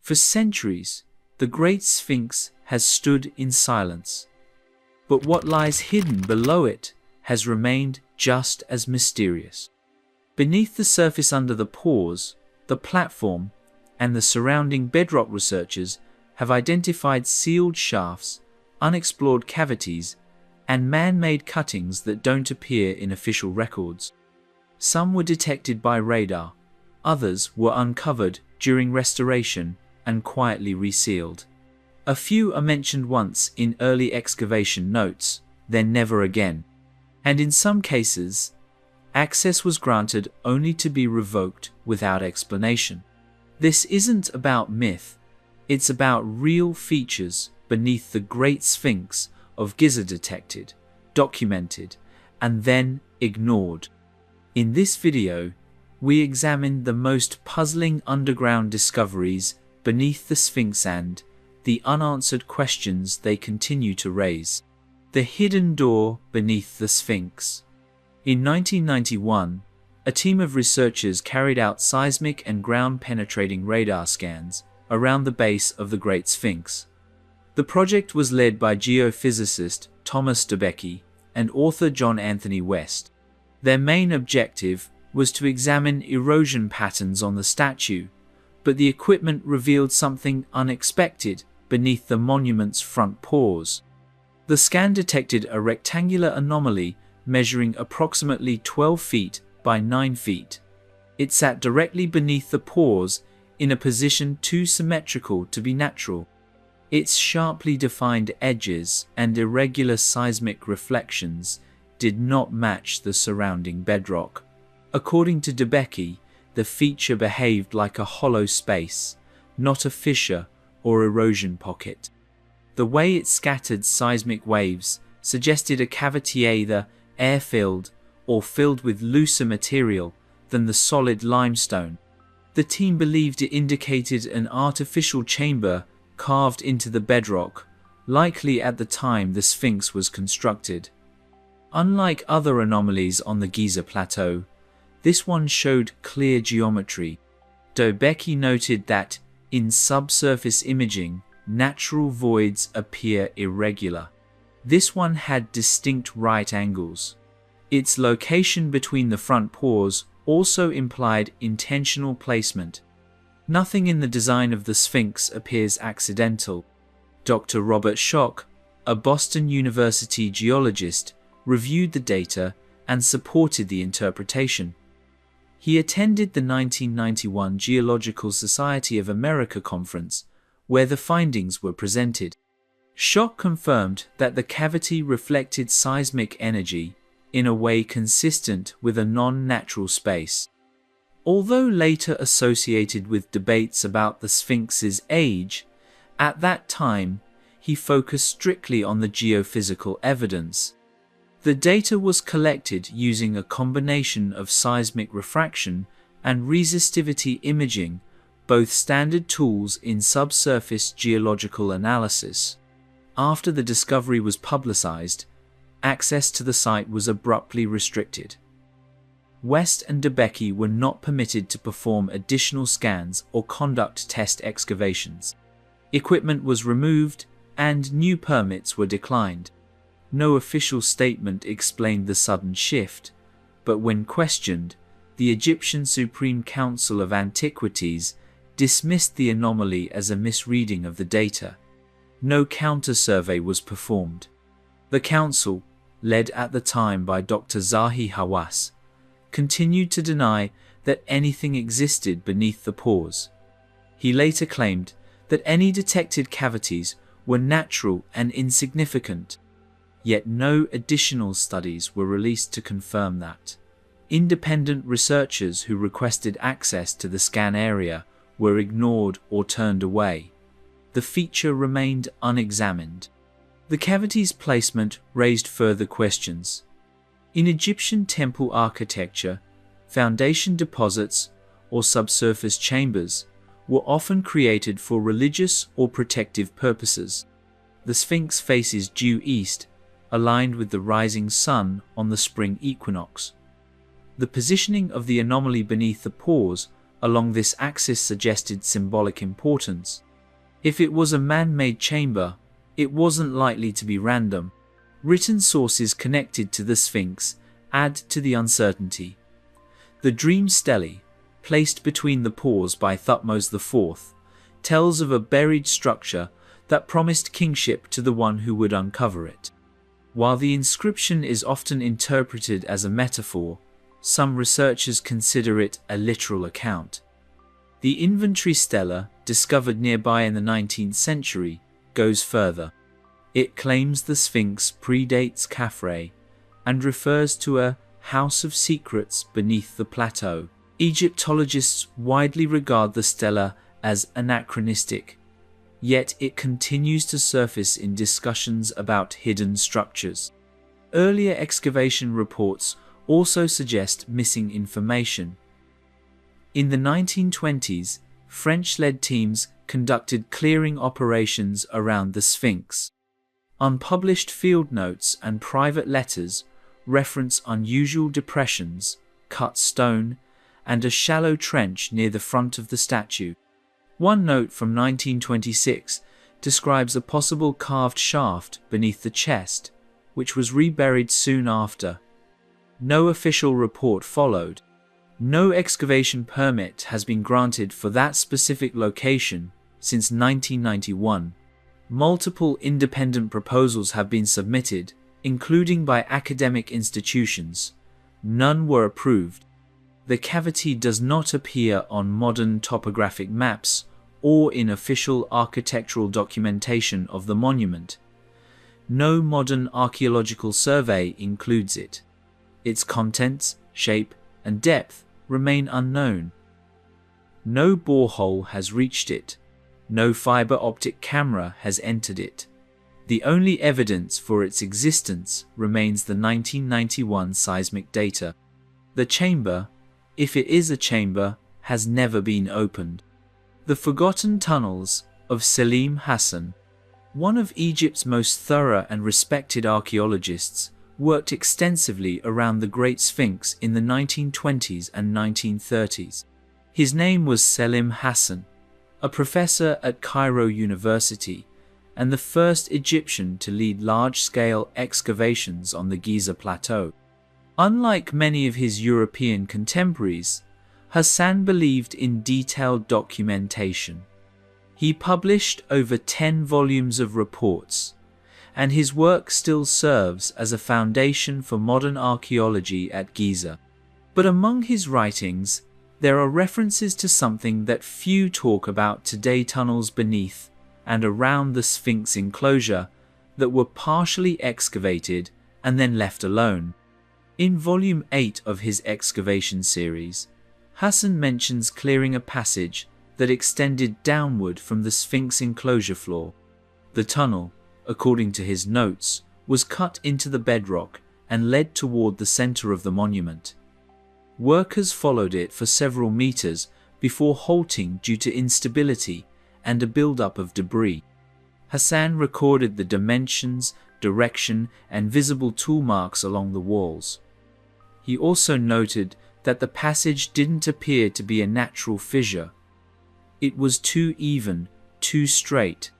For centuries, the Great Sphinx has stood in silence. But what lies hidden below it has remained just as mysterious. Beneath the surface, under the paws, the platform, and the surrounding bedrock, researchers have identified sealed shafts, unexplored cavities, and man-made cuttings that don't appear in official records. Some were detected by radar, others were uncovered during restoration and quietly resealed. A few are mentioned once in early excavation notes, then never again. And in some cases, access was granted only to be revoked without explanation. This isn't about myth, it's about real features beneath the Great Sphinx of Giza, detected, documented, and then ignored. In this video, we examine the most puzzling underground discoveries beneath the Sphinx and the unanswered questions they continue to raise. The hidden door beneath the Sphinx. In 1991, a team of researchers carried out seismic and ground-penetrating radar scans around the base of the Great Sphinx. The project was led by geophysicist Thomas DeBakey and author John Anthony West. Their main objective was to examine erosion patterns on the statue, but the equipment revealed something unexpected beneath the monument's front paws. The scan detected a rectangular anomaly measuring approximately 12 feet by 9 feet. It sat directly beneath the paws in a position too symmetrical to be natural. Its sharply defined edges and irregular seismic reflections did not match the surrounding bedrock. According to DeBakey, the feature behaved like a hollow space, not a fissure or erosion pocket. The way it scattered seismic waves suggested a cavity either air-filled or filled with looser material than the solid limestone. The team believed it indicated an artificial chamber carved into the bedrock, likely at the time the Sphinx was constructed. Unlike other anomalies on the Giza Plateau, this one showed clear geometry. DeBakey noted that, in subsurface imaging, natural voids appear irregular. This one had distinct right angles. Its location between the front paws also implied intentional placement. Nothing in the design of the Sphinx appears accidental. Dr. Robert Schoch, a Boston University geologist, reviewed the data and supported the interpretation. He attended the 1991 Geological Society of America conference, where the findings were presented. Schoch confirmed that the cavity reflected seismic energy in a way consistent with a non-natural space. Although later associated with debates about the Sphinx's age, at that time he focused strictly on the geophysical evidence. The data was collected using a combination of seismic refraction and resistivity imaging, both standard tools in subsurface geological analysis. After the discovery was publicized, access to the site was abruptly restricted. West and DeBakey were not permitted to perform additional scans or conduct test excavations. Equipment was removed and new permits were declined. No official statement explained the sudden shift, but when questioned, the Egyptian Supreme Council of Antiquities dismissed the anomaly as a misreading of the data. No counter-survey was performed. The council, led at the time by Dr. Zahi Hawass, continued to deny that anything existed beneath the paws. He later claimed that any detected cavities were natural and insignificant, yet no additional studies were released to confirm that. Independent researchers who requested access to the scan area were ignored or turned away. The feature remained unexamined. The cavity's placement raised further questions. In Egyptian temple architecture, foundation deposits or subsurface chambers were often created for religious or protective purposes. The Sphinx faces due east, aligned with the rising sun on the spring equinox. The positioning of the anomaly beneath the paws along this axis suggested symbolic importance. If it was a man-made chamber, it wasn't likely to be random. Written sources connected to the Sphinx add to the uncertainty. The dream stele, placed between the paws by Thutmose IV, tells of a buried structure that promised kingship to the one who would uncover it. While the inscription is often interpreted as a metaphor, some researchers consider it a literal account. The inventory stela, discovered nearby in the 19th century, goes further. It claims the Sphinx predates Khafre and refers to a house of secrets beneath the plateau. Egyptologists widely regard the stela as anachronistic, yet it continues to surface in discussions about hidden structures. Earlier excavation reports also suggest missing information. In the 1920s, French-led teams conducted clearing operations around the Sphinx. Unpublished field notes and private letters reference unusual depressions, cut stone, and a shallow trench near the front of the statue. One note from 1926 describes a possible carved shaft beneath the chest, which was reburied soon after. No official report followed. No excavation permit has been granted for that specific location since 1991. Multiple independent proposals have been submitted, including by academic institutions. None were approved. The cavity does not appear on modern topographic maps or in official architectural documentation of the monument. No modern archaeological survey includes it. Its contents, shape, and depth remain unknown. No borehole has reached it. No fiber optic camera has entered it. The only evidence for its existence remains the 1991 seismic data. The chamber, if it is a chamber, has never been opened. The Forgotten Tunnels of Selim Hassan, one of Egypt's most thorough and respected archaeologists, worked extensively around the Great Sphinx in the 1920s and 1930s. His name was Selim Hassan, a professor at Cairo University and the first Egyptian to lead large-scale excavations on the Giza Plateau. Unlike many of his European contemporaries, Hassan believed in detailed documentation. He published over 10 volumes of reports, and his work still serves as a foundation for modern archaeology at Giza. But among his writings, there are references to something that few talk about today: tunnels beneath and around the Sphinx enclosure that were partially excavated and then left alone. In Volume 8 of his excavation series, Hassan mentions clearing a passage that extended downward from the Sphinx enclosure floor. The tunnel, according to his notes, was cut into the bedrock and led toward the center of the monument. Workers followed it for several meters before halting due to instability and a buildup of debris. Hassan recorded the dimensions, direction, and visible tool marks along the walls. He also noted that the passage didn't appear to be a natural fissure. It was too even, too straight.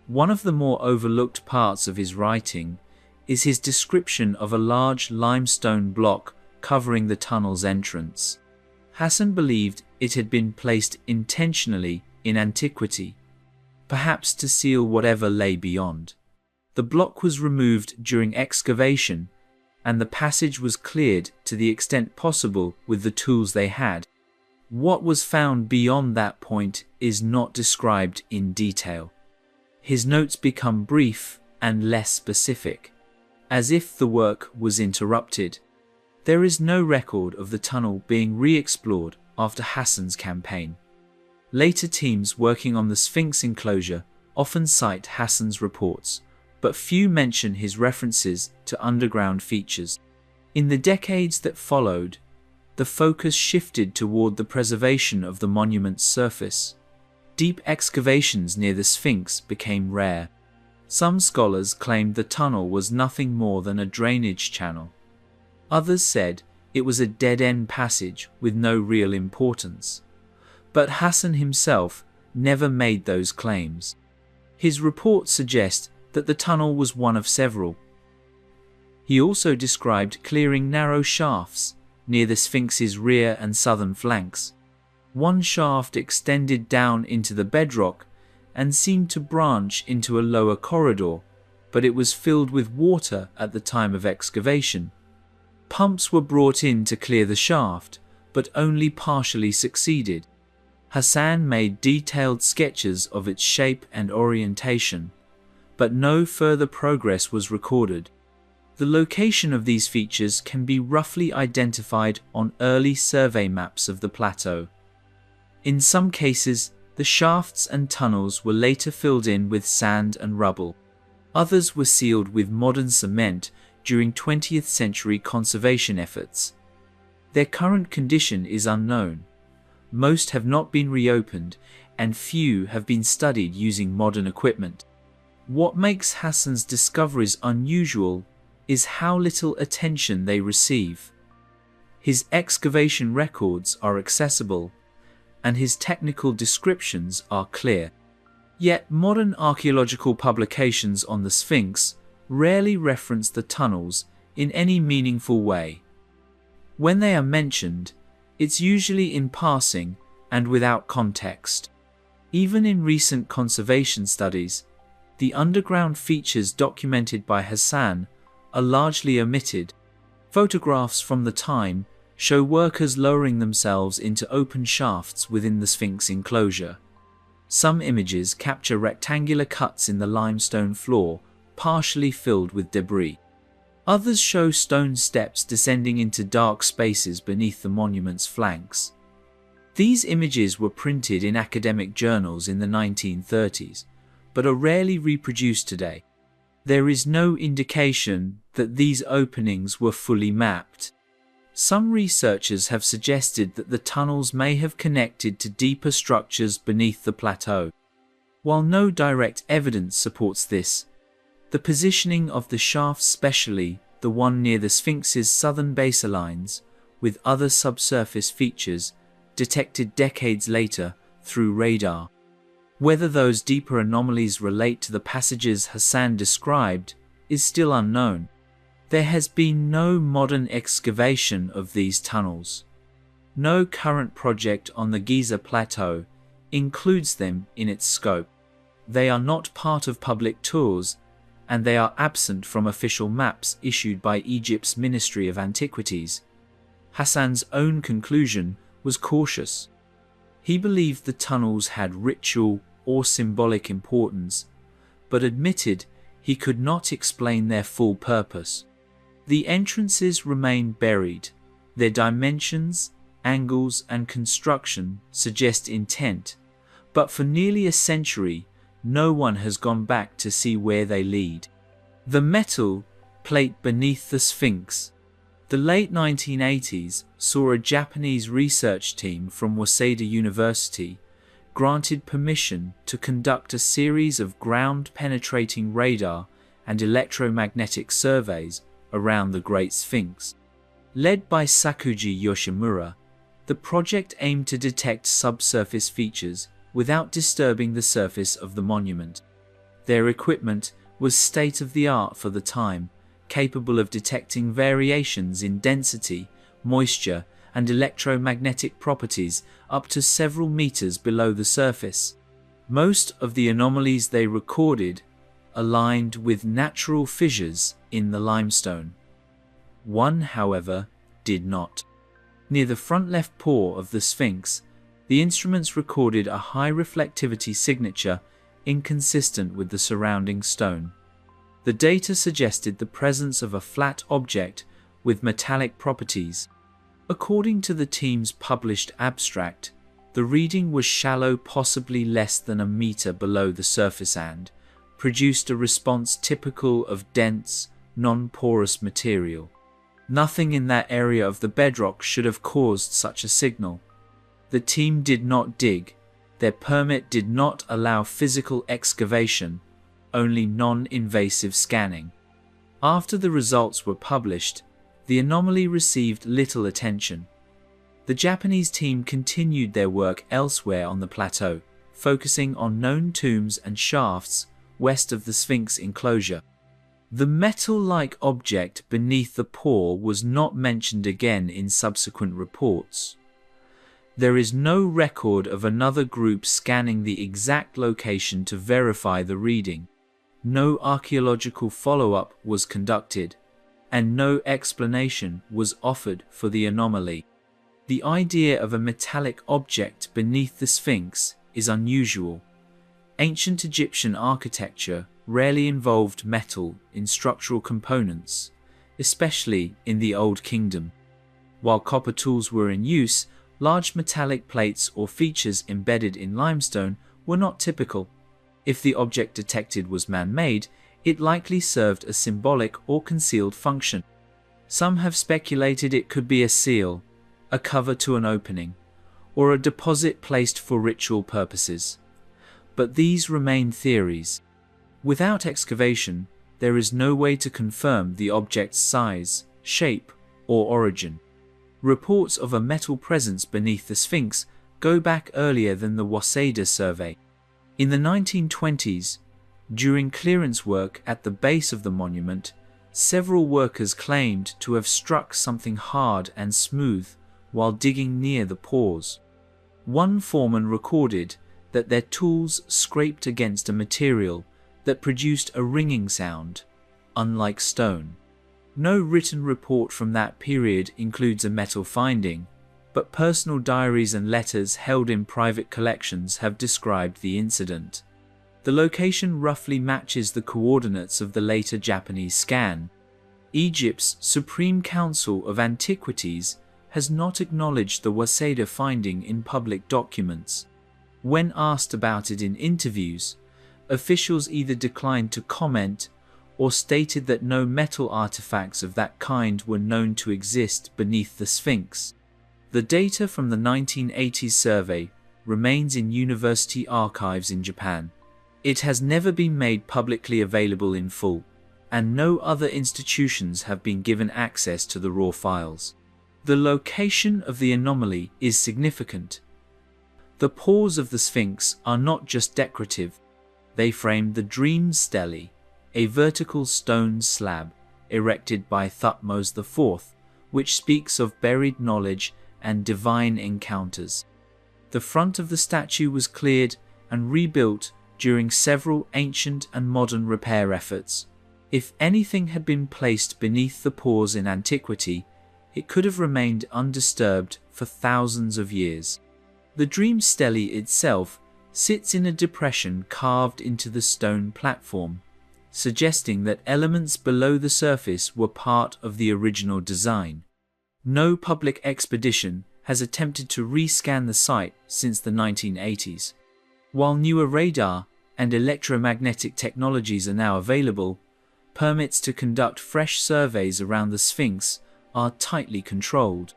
One of the more overlooked parts of his writing is his description of a large limestone block covering the tunnel's entrance. Hassan believed it had been placed intentionally in antiquity, perhaps to seal whatever lay beyond. The block was removed during excavation, and the passage was cleared to the extent possible with the tools they had. What was found beyond that point is not described in detail. His notes become brief and less specific, as if the work was interrupted. There is no record of the tunnel being re-explored after Hassan's campaign. Later teams working on the Sphinx enclosure often cite Hassan's reports, but few mention his references to underground features. In the decades that followed, the focus shifted toward the preservation of the monument's surface. Deep excavations near the Sphinx became rare. Some scholars claimed the tunnel was nothing more than a drainage channel. Others said it was a dead-end passage with no real importance. But Hassan himself never made those claims. His report suggests that the tunnel was one of several. He also described clearing narrow shafts near the Sphinx's rear and southern flanks. One shaft extended down into the bedrock and seemed to branch into a lower corridor, but it was filled with water at the time of excavation. Pumps were brought in to clear the shaft, but only partially succeeded. Hassan made detailed sketches of its shape and orientation, but no further progress was recorded. The location of these features can be roughly identified on early survey maps of the plateau. In some cases, the shafts and tunnels were later filled in with sand and rubble. Others were sealed with modern cement during 20th century conservation efforts. Their current condition is unknown. Most have not been reopened, and few have been studied using modern equipment. What makes Hassan's discoveries unusual is how little attention they receive. His excavation records are accessible, and his technical descriptions are clear. Yet modern archaeological publications on the Sphinx rarely reference the tunnels in any meaningful way. When they are mentioned, it's usually in passing and without context. Even in recent conservation studies, the underground features documented by Hassan are largely omitted. Photographs from the time show workers lowering themselves into open shafts within the Sphinx enclosure. Some images capture rectangular cuts in the limestone floor, partially filled with debris. Others show stone steps descending into dark spaces beneath the monument's flanks. These images were printed in academic journals in the 1930s, but are rarely reproduced today. There is no indication that these openings were fully mapped. Some researchers have suggested that the tunnels may have connected to deeper structures beneath the plateau. While no direct evidence supports this, the positioning of the shafts, especially the one near the Sphinx's southern base, aligns with other subsurface features detected decades later through radar. Whether those deeper anomalies relate to the passages Hassan described is still unknown. There has been no modern excavation of these tunnels. No current project on the Giza Plateau includes them in its scope. They are not part of public tours, and they are absent from official maps issued by Egypt's Ministry of Antiquities. Hassan's own conclusion was cautious. He believed the tunnels had ritual or symbolic importance, but admitted he could not explain their full purpose. The entrances remain buried. Their dimensions, angles, and construction suggest intent, but for nearly a century, no one has gone back to see where they lead. The metal plate beneath the Sphinx. The late 1980s saw a Japanese research team from Waseda University granted permission to conduct a series of ground-penetrating radar and electromagnetic surveys around the Great Sphinx. Led by Sakuji Yoshimura, the project aimed to detect subsurface features without disturbing the surface of the monument. Their equipment was state-of-the-art for the time, capable of detecting variations in density, moisture, and electromagnetic properties up to several meters below the surface. Most of the anomalies they recorded aligned with natural fissures in the limestone. One, however, did not. Near the front left paw of the Sphinx, the instruments recorded a high reflectivity signature inconsistent with the surrounding stone. The data suggested the presence of a flat object with metallic properties. According to the team's published abstract, the reading was shallow, possibly less than a meter below the surface, and produced a response typical of dense, non-porous material. Nothing in that area of the bedrock should have caused such a signal. The team did not dig. Their permit did not allow physical excavation, only non-invasive scanning. After the results were published, the anomaly received little attention. The Japanese team continued their work elsewhere on the plateau, focusing on known tombs and shafts west of the Sphinx enclosure. The metal-like object beneath the paw was not mentioned again in subsequent reports. There is no record of another group scanning the exact location to verify the reading. No archaeological follow-up was conducted, and no explanation was offered for the anomaly. The idea of a metallic object beneath the Sphinx is unusual. Ancient Egyptian architecture rarely involved metal in structural components, especially in the Old Kingdom. While copper tools were in use, large metallic plates or features embedded in limestone were not typical. If the object detected was man-made, it likely served a symbolic or concealed function. Some have speculated it could be a seal, a cover to an opening, or a deposit placed for ritual purposes. But these remain theories. Without excavation, there is no way to confirm the object's size, shape, or origin. Reports of a metal presence beneath the Sphinx go back earlier than the Waseda survey. In the 1920s, during clearance work at the base of the monument, several workers claimed to have struck something hard and smooth while digging near the paws. One foreman recorded that their tools scraped against a material that produced a ringing sound, unlike stone. No written report from that period includes a metal finding, but personal diaries and letters held in private collections have described the incident. The location roughly matches the coordinates of the later Japanese scan. Egypt's Supreme Council of Antiquities has not acknowledged the Waseda finding in public documents. When asked about it in interviews, officials either declined to comment or stated that no metal artifacts of that kind were known to exist beneath the Sphinx. The data from the 1980s survey remains in university archives in Japan. It has never been made publicly available in full, and no other institutions have been given access to the raw files. The location of the anomaly is significant. The paws of the Sphinx are not just decorative, they frame the dream stele, a vertical stone slab erected by Thutmose IV, which speaks of buried knowledge and divine encounters. The front of the statue was cleared and rebuilt during several ancient and modern repair efforts. If anything had been placed beneath the paws in antiquity, it could have remained undisturbed for thousands of years. The dream stele itself sits in a depression carved into the stone platform, suggesting that elements below the surface were part of the original design. No public expedition has attempted to rescan the site since the 1980s. While newer radar and electromagnetic technologies are now available, permits to conduct fresh surveys around the Sphinx are tightly controlled.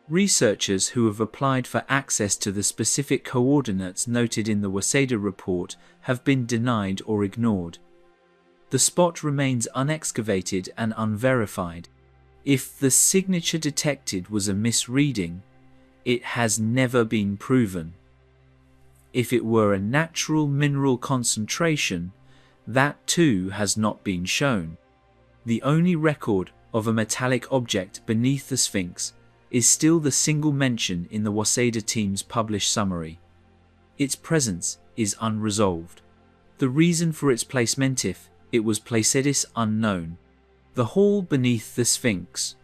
Researchers who have applied for access to the specific coordinates noted in the Waseda report have been denied or ignored. The spot remains unexcavated and unverified. If the signature detected was a misreading, it has never been proven. If it were a natural mineral concentration, that too has not been shown. The only record of a metallic object beneath the Sphinx is still the single mention in the Waseda team's published summary. Its presence is unresolved. The reason for its placement, if it was placed, is unknown. The hall beneath the Sphinx.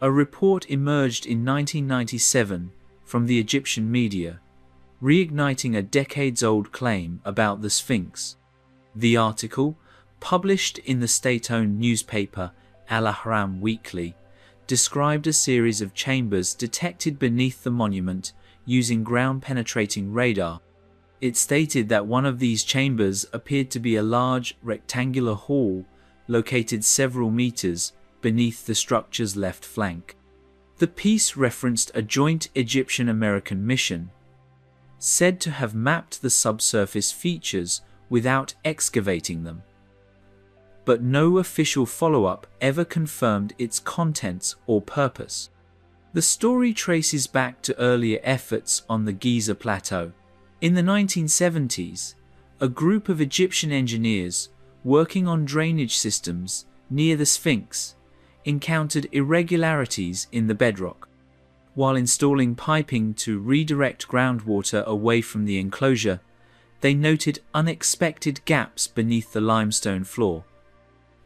A report emerged in 1997 from the Egyptian media, reigniting a decades-old claim about the Sphinx. The article, published in the state-owned newspaper Al Ahram Weekly, described a series of chambers detected beneath the monument using ground-penetrating radar. It stated that one of these chambers appeared to be a large rectangular hall located several meters beneath the structure's left flank. The piece referenced a joint Egyptian-American mission, said to have mapped the subsurface features without excavating them. But no official follow-up ever confirmed its contents or purpose. The story traces back to earlier efforts on the Giza Plateau. In the 1970s, a group of Egyptian engineers working on drainage systems near the Sphinx encountered irregularities in the bedrock. While installing piping to redirect groundwater away from the enclosure, they noted unexpected gaps beneath the limestone floor.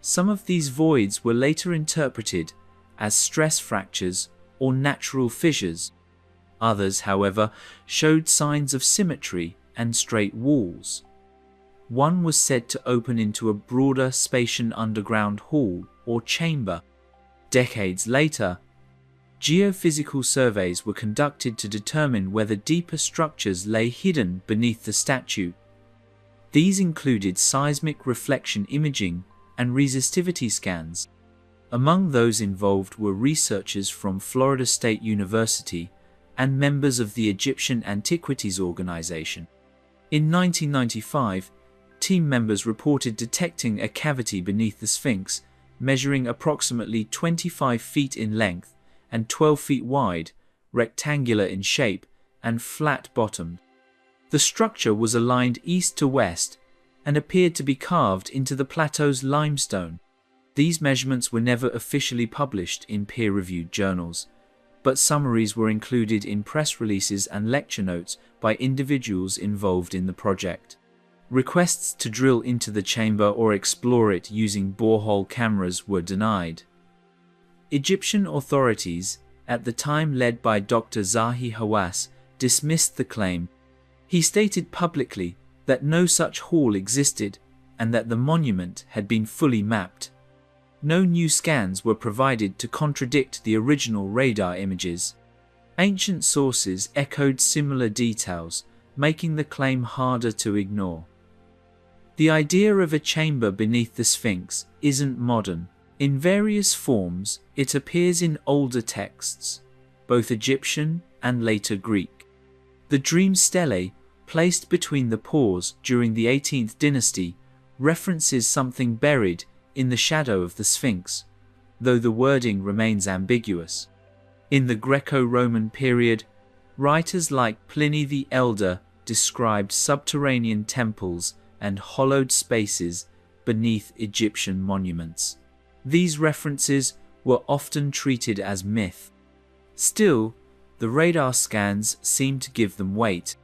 Some of these voids were later interpreted as stress fractures or natural fissures. Others, however, showed signs of symmetry and straight walls. One was said to open into a broader, spacious underground hall or chamber. Decades later, geophysical surveys were conducted to determine whether deeper structures lay hidden beneath the statue. These included seismic reflection imaging and resistivity scans. Among those involved were researchers from Florida State University and members of the Egyptian Antiquities Organization. In 1995, team members reported detecting a cavity beneath the Sphinx, measuring approximately 25 feet in length and 12 feet wide, rectangular in shape, and flat-bottomed. The structure was aligned east to west and appeared to be carved into the plateau's limestone. These measurements were never officially published in peer-reviewed journals, but summaries were included in press releases and lecture notes by individuals involved in the project. Requests to drill into the chamber or explore it using borehole cameras were denied. Egyptian authorities, at the time led by Dr. Zahi Hawass, dismissed the claim. He stated publicly that no such hall existed and that the monument had been fully mapped. No new scans were provided to contradict the original radar images. Ancient sources echoed similar details, making the claim harder to ignore. The idea of a chamber beneath the Sphinx isn't modern. In various forms, it appears in older texts, both Egyptian and later Greek. The dream stele, placed between the paws during the 18th dynasty, references something buried in the shadow of the Sphinx, though the wording remains ambiguous. In the Greco-Roman period, writers like Pliny the Elder described subterranean temples and hollowed spaces beneath Egyptian monuments. These references were often treated as myth. Still, the radar scans seem to give them weight.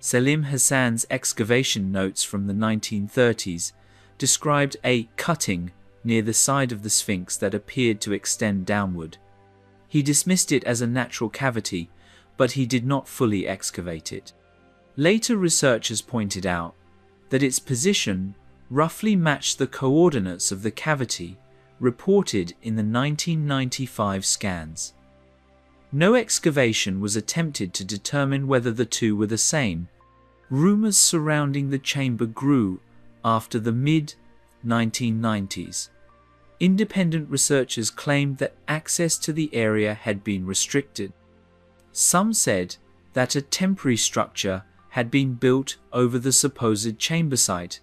Selim Hassan's excavation notes from the 1930s described a cutting near the side of the Sphinx that appeared to extend downward. He dismissed it as a natural cavity, but he did not fully excavate it. Later researchers pointed out that its position roughly matched the coordinates of the cavity reported in the 1995 scans. No excavation was attempted to determine whether the two were the same. Rumors surrounding the chamber grew after the mid-1990s. Independent researchers claimed that access to the area had been restricted. Some said that a temporary structure had been built over the supposed chamber site,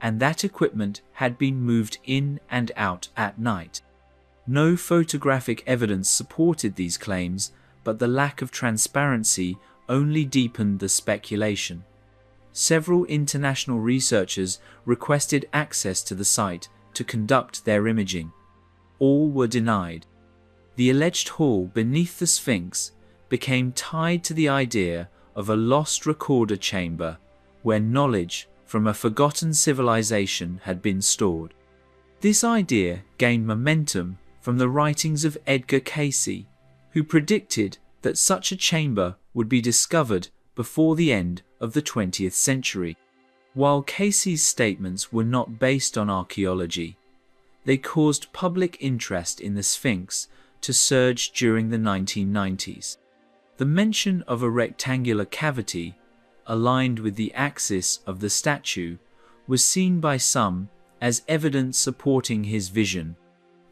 and that equipment had been moved in and out at night. No photographic evidence supported these claims, but the lack of transparency only deepened the speculation. Several international researchers requested access to the site to conduct their imaging. All were denied. The alleged hall beneath the Sphinx became tied to the idea of a lost recorder chamber where knowledge from a forgotten civilization had been stored. This idea gained momentum from the writings of Edgar Cayce, who predicted that such a chamber would be discovered before the end of the 20th century. While Cayce's statements were not based on archaeology, they caused public interest in the Sphinx to surge during the 1990s. The mention of a rectangular cavity aligned with the axis of the statue was seen by some as evidence supporting his vision.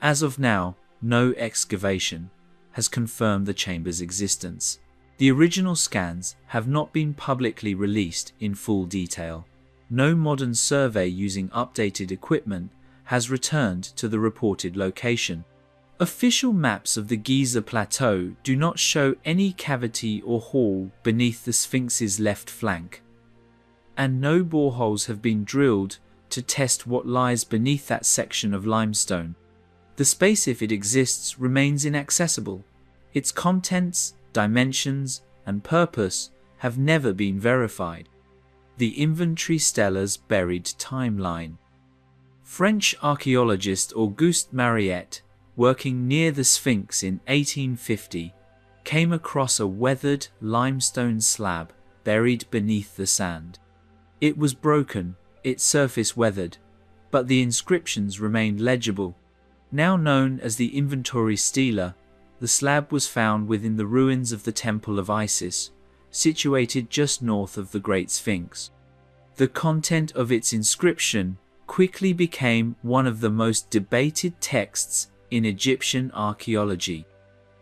As of now, no excavation has confirmed the chamber's existence. The original scans have not been publicly released in full detail. No modern survey using updated equipment has returned to the reported location. Official maps of the Giza Plateau do not show any cavity or hall beneath the Sphinx's left flank, and no boreholes have been drilled to test what lies beneath that section of limestone. The space, if it exists, remains inaccessible. Its contents, dimensions, and purpose have never been verified. The Inventory Stella's buried timeline. French archaeologist Auguste Mariette, working near the Sphinx in 1850, came across a weathered limestone slab buried beneath the sand. It was broken, its surface weathered, but the inscriptions remained legible. Now known as the Inventory Stela, the slab was found within the ruins of the Temple of Isis, situated just north of the Great Sphinx. The content of its inscription quickly became one of the most debated texts in Egyptian archaeology.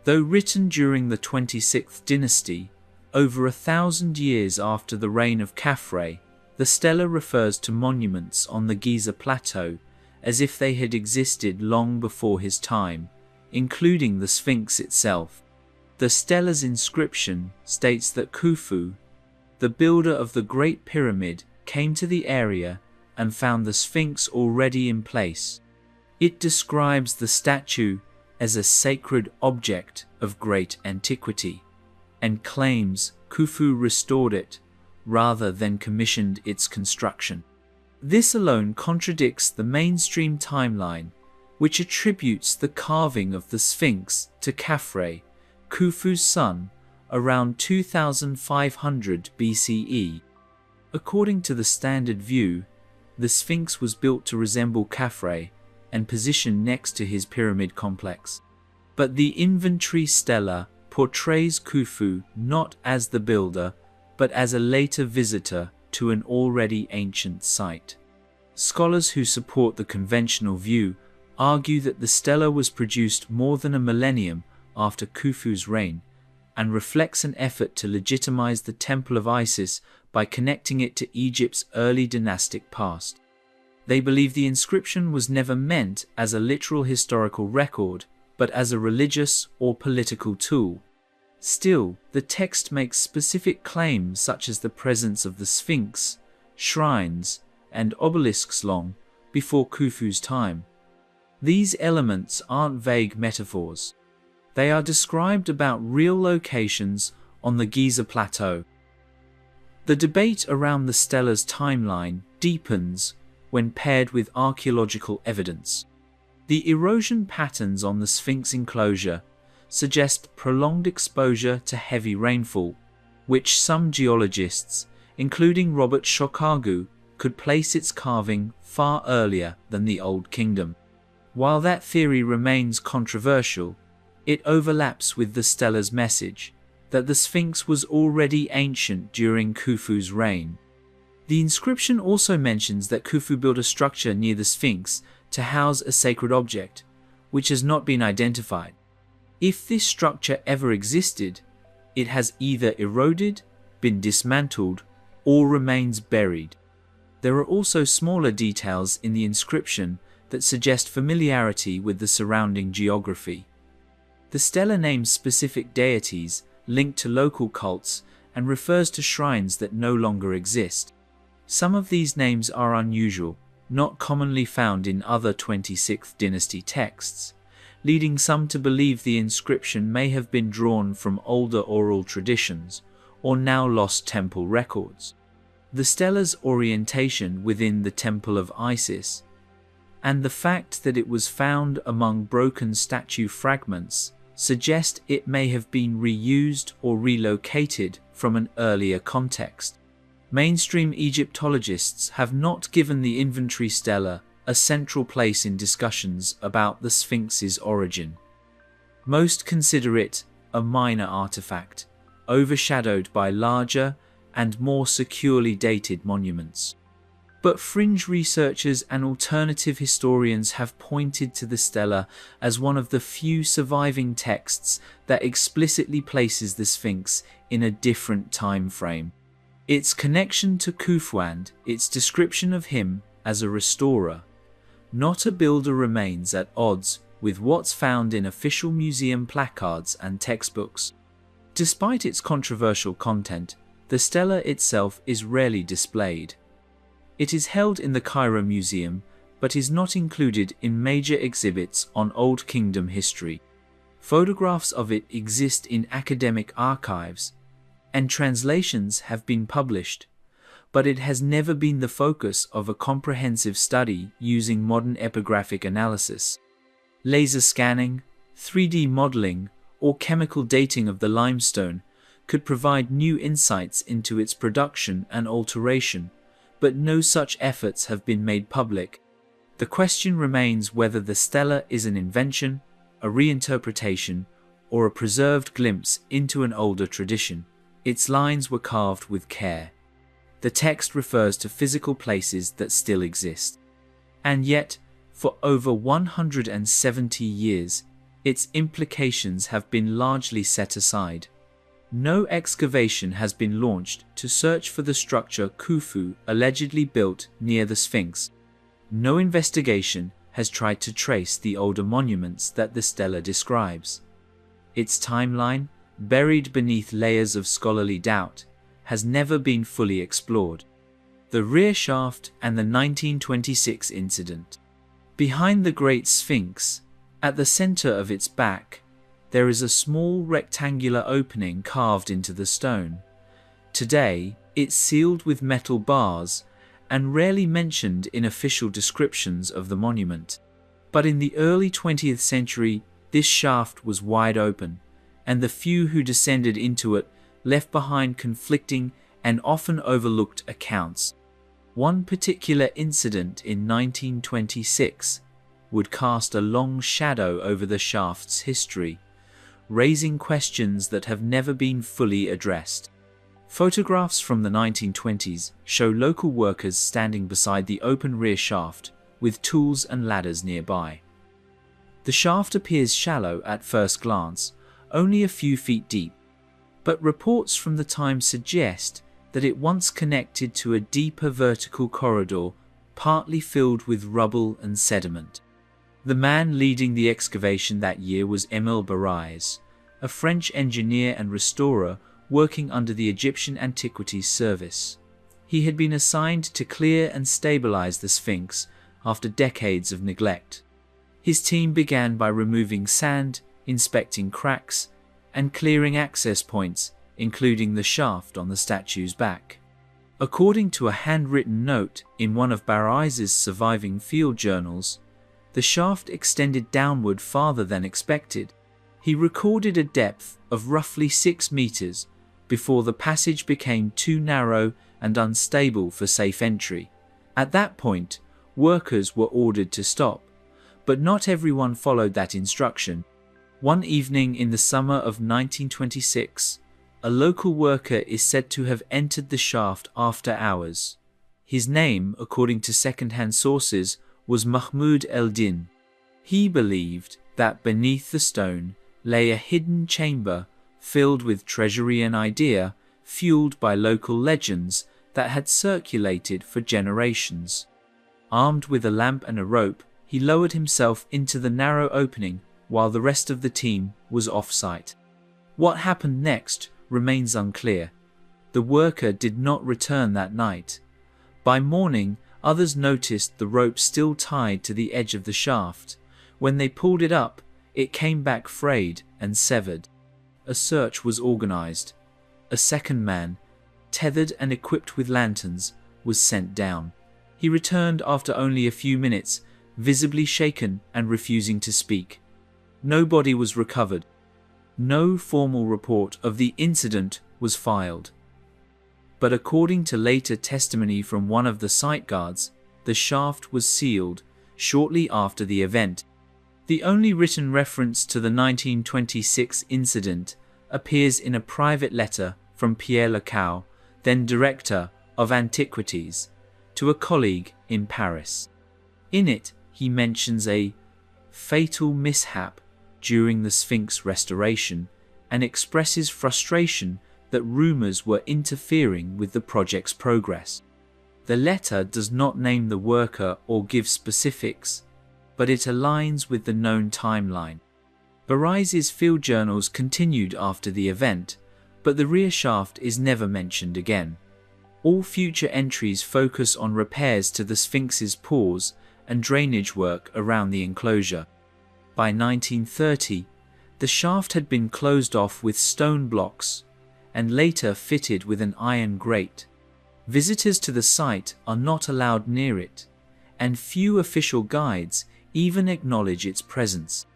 Though written during the 26th dynasty, over 1,000 years after the reign of Khafre, the stela refers to monuments on the Giza Plateau as if they had existed long before his time, including the Sphinx itself. The stela's inscription states that Khufu, the builder of the Great Pyramid, came to the area and found the Sphinx already in place. It describes the statue as a sacred object of great antiquity and claims Khufu restored it rather than commissioned its construction. This alone contradicts the mainstream timeline, which attributes the carving of the Sphinx to Khafre, Khufu's son, around 2500 BCE. According to the standard view, the Sphinx was built to resemble Khafre and positioned next to his pyramid complex. But the Inventory Stela portrays Khufu not as the builder, but as a later visitor to an already ancient site. Scholars who support the conventional view argue that the stela was produced more than a millennium after Khufu's reign and reflects an effort to legitimize the Temple of Isis by connecting it to Egypt's early dynastic past. They believe the inscription was never meant as a literal historical record, but as a religious or political tool. Still, the text makes specific claims such as the presence of the Sphinx, shrines, and obelisks long before Khufu's time. These elements aren't vague metaphors. They are described about real locations on the Giza Plateau. The debate around the stela's timeline deepens when paired with archaeological evidence. The erosion patterns on the Sphinx enclosure suggest prolonged exposure to heavy rainfall, which some geologists, including Robert Shokagu, could place its carving far earlier than the Old Kingdom. While that theory remains controversial, it overlaps with the stela's message that the Sphinx was already ancient during Khufu's reign. The inscription also mentions that Khufu built a structure near the Sphinx to house a sacred object, which has not been identified. If this structure ever existed, it has either eroded, been dismantled, or remains buried. There are also smaller details in the inscription that suggest familiarity with the surrounding geography. The stela names specific deities linked to local cults and refers to shrines that no longer exist. Some of these names are unusual, not commonly found in other 26th dynasty texts, leading some to believe the inscription may have been drawn from older oral traditions or now lost temple records. The stela's orientation within the Temple of Isis and the fact that it was found among broken statue fragments suggest it may have been reused or relocated from an earlier context. Mainstream Egyptologists have not given the Inventory Stela a central place in discussions about the Sphinx's origin. Most consider it a minor artifact, overshadowed by larger and more securely dated monuments. But fringe researchers and alternative historians have pointed to the stela as one of the few surviving texts that explicitly places the Sphinx in a different time frame. Its connection to Khufu and its description of him as a restorer, not a builder, remains at odds with what's found in official museum placards and textbooks. Despite its controversial content, the stela itself is rarely displayed. It is held in the Cairo Museum, but is not included in major exhibits on Old Kingdom history. Photographs of it exist in academic archives, and translations have been published, but it has never been the focus of a comprehensive study using modern epigraphic analysis. Laser scanning, 3D modeling, or chemical dating of the limestone could provide new insights into its production and alteration, but no such efforts have been made public. The question remains whether the stela is an invention, a reinterpretation, or a preserved glimpse into an older tradition. Its lines were carved with care. The text refers to physical places that still exist. And yet, for over 170 years, its implications have been largely set aside. No excavation has been launched to search for the structure Khufu allegedly built near the Sphinx. No investigation has tried to trace the older monuments that the stela describes. Its timeline, buried beneath layers of scholarly doubt, has never been fully explored. The rear shaft and the 1926 incident. Behind the Great Sphinx, at the center of its back, there is a small rectangular opening carved into the stone. Today, it's sealed with metal bars and rarely mentioned in official descriptions of the monument. But in the early 20th century, this shaft was wide open, and the few who descended into it left behind conflicting and often overlooked accounts. One particular incident in 1926 would cast a long shadow over the shaft's history, raising questions that have never been fully addressed. Photographs from the 1920s show local workers standing beside the open rear shaft with tools and ladders nearby. The shaft appears shallow at first glance, only a few feet deep, but reports from the time suggest that it once connected to a deeper vertical corridor partly filled with rubble and sediment. The man leading the excavation that year was Émile Barrais, a French engineer and restorer working under the Egyptian Antiquities Service. He had been assigned to clear and stabilize the Sphinx after decades of neglect. His team began by removing sand, inspecting cracks, and clearing access points, including the shaft on the statue's back. According to a handwritten note in one of Barrais's surviving field journals, the shaft extended downward farther than expected. He recorded a depth of roughly 6 meters before the passage became too narrow and unstable for safe entry. At that point, workers were ordered to stop, but not everyone followed that instruction. One evening in the summer of 1926, a local worker is said to have entered the shaft after hours. His name, according to second-hand sources, was Mahmoud el-Din. He believed that beneath the stone lay a hidden chamber filled with treasury and idea, fueled by local legends that had circulated for generations. Armed with a lamp and a rope, he lowered himself into the narrow opening while the rest of the team was off-site. What happened next remains unclear. The worker did not return that night. By morning, others noticed the rope still tied to the edge of the shaft. When they pulled it up, it came back frayed and severed. A search was organized. A second man, tethered and equipped with lanterns, was sent down. He returned after only a few minutes, visibly shaken and refusing to speak. No body was recovered. No formal report of the incident was filed. But according to later testimony from one of the site guards, the shaft was sealed shortly after the event. The only written reference to the 1926 incident appears in a private letter from Pierre Lecoux, then director of Antiquities, to a colleague in Paris. In it, he mentions a fatal mishap during the Sphinx restoration and expresses frustration that rumors were interfering with the project's progress. The letter does not name the worker or give specifics. but it aligns with the known timeline. Barai's field journals continued after the event, but the rear shaft is never mentioned again. All future entries focus on repairs to the Sphinx's paws and drainage work around the enclosure. By 1930, the shaft had been closed off with stone blocks and later fitted with an iron grate. Visitors to the site are not allowed near it, and few official guides even acknowledge its presence.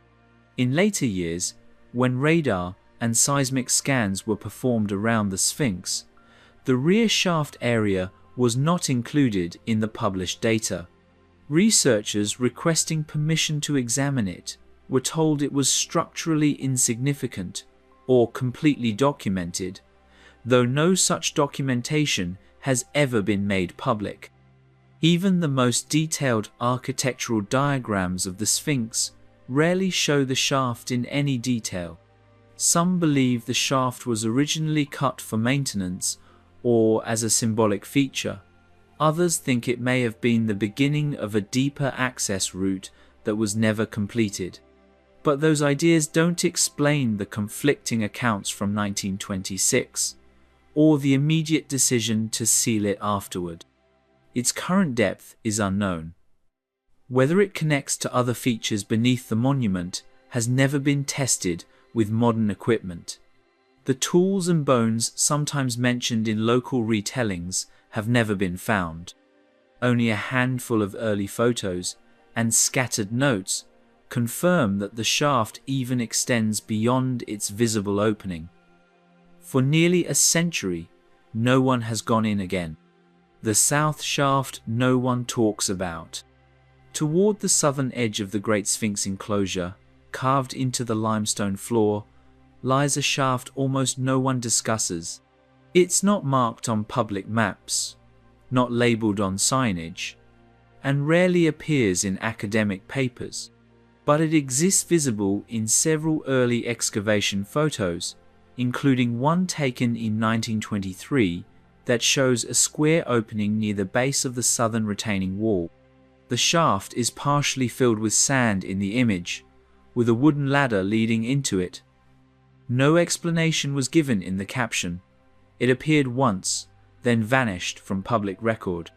In later years, when radar and seismic scans were performed around the Sphinx, the rear shaft area was not included in the published data. Researchers requesting permission to examine it were told it was structurally insignificant or completely documented, though no such documentation has ever been made public. Even the most detailed architectural diagrams of the Sphinx rarely show the shaft in any detail. Some believe the shaft was originally cut for maintenance or as a symbolic feature. Others think it may have been the beginning of a deeper access route that was never completed. But those ideas don't explain the conflicting accounts from 1926, or the immediate decision to seal it afterward. Its current depth is unknown. Whether it connects to other features beneath the monument has never been tested with modern equipment. The tools and bones sometimes mentioned in local retellings have never been found. Only a handful of early photos and scattered notes confirm that the shaft even extends beyond its visible opening. For nearly a century, no one has gone in again. The south shaft no one talks about. Toward the southern edge of the Great Sphinx enclosure, carved into the limestone floor, lies a shaft almost no one discusses. It's not marked on public maps, not labeled on signage, and rarely appears in academic papers. But it exists visible in several early excavation photos, including one taken in 1923 that shows a square opening near the base of the southern retaining wall. The shaft is partially filled with sand in the image, with a wooden ladder leading into it. No explanation was given in the caption. It appeared once, then vanished from public record.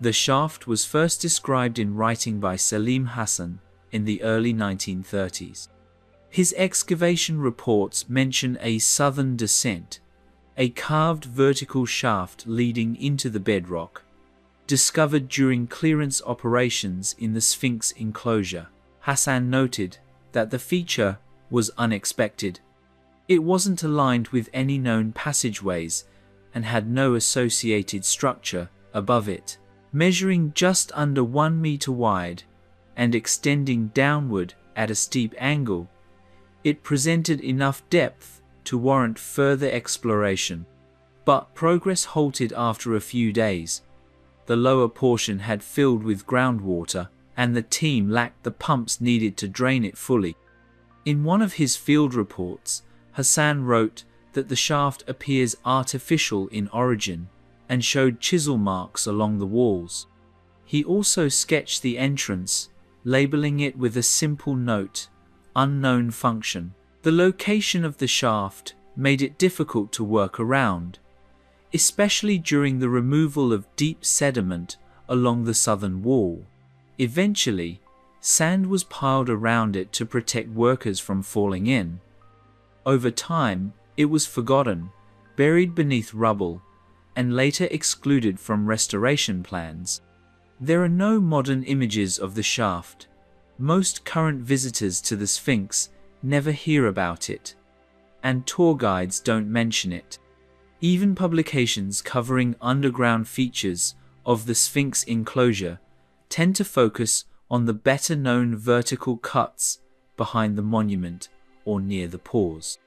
The shaft was first described in writing by Selim Hassan in the early 1930s. His excavation reports mention a southern descent, a carved vertical shaft leading into the bedrock, discovered during clearance operations in the Sphinx enclosure. Hassan noted that the feature was unexpected. It wasn't aligned with any known passageways and had no associated structure above it. Measuring just under 1 meter wide and extending downward at a steep angle, it presented enough depth to warrant further exploration. But progress halted after a few days. The lower portion had filled with groundwater, and the team lacked the pumps needed to drain it fully. In one of his field reports, Hassan wrote that the shaft appears artificial in origin and showed chisel marks along the walls. He also sketched the entrance, labeling it with a simple note, "Unknown function." The location of the shaft made it difficult to work around, especially during the removal of deep sediment along the southern wall. Eventually, sand was piled around it to protect workers from falling in. Over time, it was forgotten, buried beneath rubble, and later excluded from restoration plans. There are no modern images of the shaft. Most current visitors to the Sphinx never hear about it, and tour guides don't mention it. Even publications covering underground features of the Sphinx enclosure tend to focus on the better-known vertical cuts behind the monument or near the paws.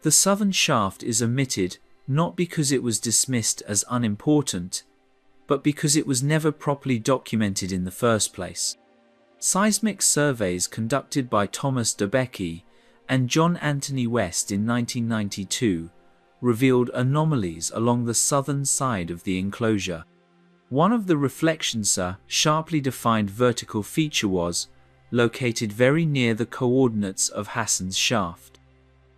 The southern shaft is omitted not because it was dismissed as unimportant, but because it was never properly documented in the first place. Seismic surveys conducted by Thomas Debicki and John Anthony West in 1992 revealed anomalies along the southern side of the enclosure. One of the reflections a sharply defined vertical feature was, located very near the coordinates of Hassan's shaft.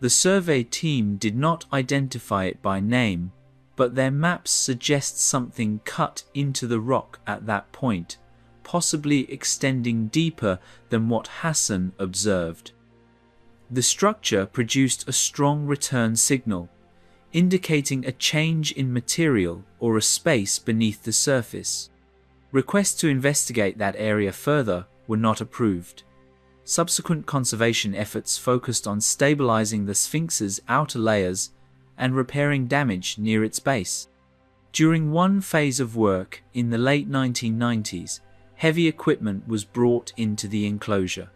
The survey team did not identify it by name, but their maps suggest something cut into the rock at that point, possibly extending deeper than what Hassan observed. The structure produced a strong return signal, indicating a change in material or a space beneath the surface. Requests to investigate that area further were not approved. Subsequent conservation efforts focused on stabilizing the Sphinx's outer layers and repairing damage near its base. During one phase of work in the late 1990s, heavy equipment was brought into the enclosure.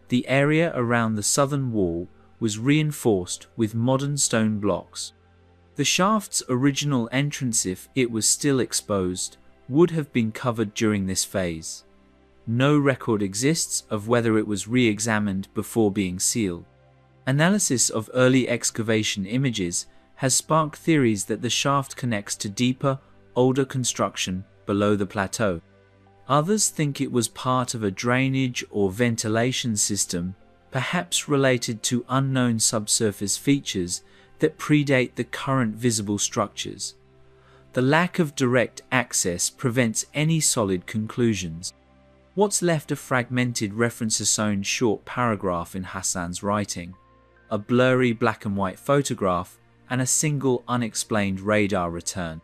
The area around the southern wall was reinforced with modern stone blocks. The shaft's original entrance, if it was still exposed, would have been covered during this phase. No record exists of whether it was re-examined before being sealed. Analysis of early excavation images has sparked theories that the shaft connects to deeper, older construction below the plateau. Others think it was part of a drainage or ventilation system, perhaps related to unknown subsurface features that predate the current visible structures. The lack of direct access prevents any solid conclusions. What's left a fragmented reference-own short paragraph in Hassan's writing, a blurry black and white photograph, and a single unexplained radar return.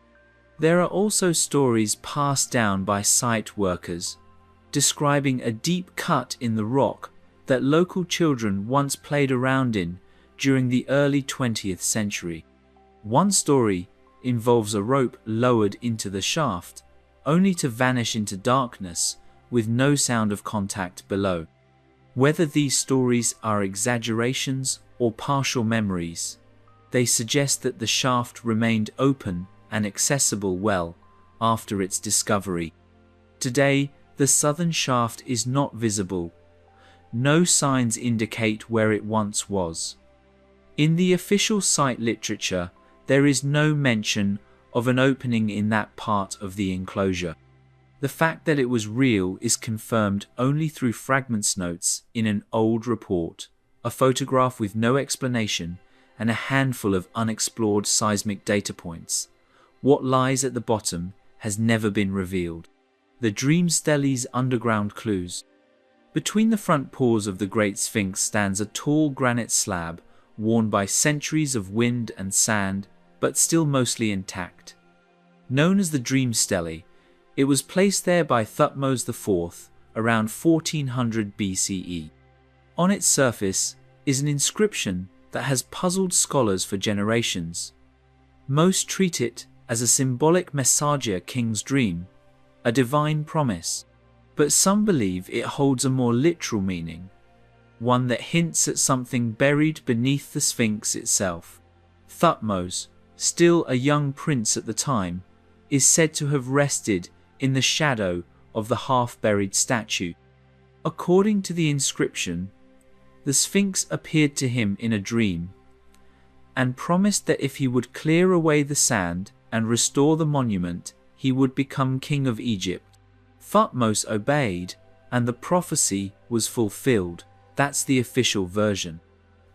There are also stories passed down by site workers, describing a deep cut in the rock that local children once played around in during the early 20th century. One story involves a rope lowered into the shaft, only to vanish into darkness with no sound of contact below. Whether these stories are exaggerations or partial memories, they suggest that the shaft remained open and accessible well after its discovery. Today, the southern shaft is not visible. No signs indicate where it once was. In the official site literature, there is no mention of an opening in that part of the enclosure. The fact that it was real is confirmed only through fragments notes in an old report, a photograph with no explanation, and a handful of unexplored seismic data points. What lies at the bottom has never been revealed. The dream stelli's underground clues. Between the front paws of the Great Sphinx stands a tall granite slab worn by centuries of wind and sand, but still mostly intact. Known as the Dream Stele, it was placed there by Thutmose IV around 1400 BCE. On its surface is an inscription that has puzzled scholars for generations. Most treat it as a symbolic Messager king's dream, a divine promise, but some believe it holds a more literal meaning, one that hints at something buried beneath the Sphinx itself. Thutmose, still a young prince at the time, is said to have rested in the shadow of the half-buried statue. According to the inscription, the Sphinx appeared to him in a dream and promised that if he would clear away the sand and restore the monument, he would become king of Egypt. Thutmose obeyed, and the prophecy was fulfilled. That's the official version.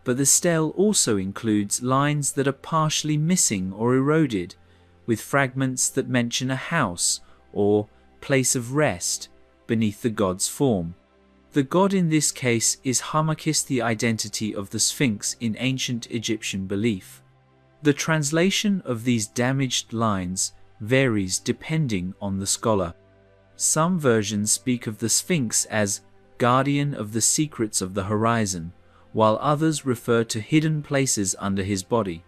But the stele also includes lines that are partially missing or eroded, with fragments that mention a house or place of rest beneath the god's form. The god in this case is Harmachis, the identity of the Sphinx in ancient Egyptian belief. The translation of these damaged lines varies depending on the scholar. Some versions speak of the Sphinx as guardian of the secrets of the horizon, while others refer to hidden places under his body.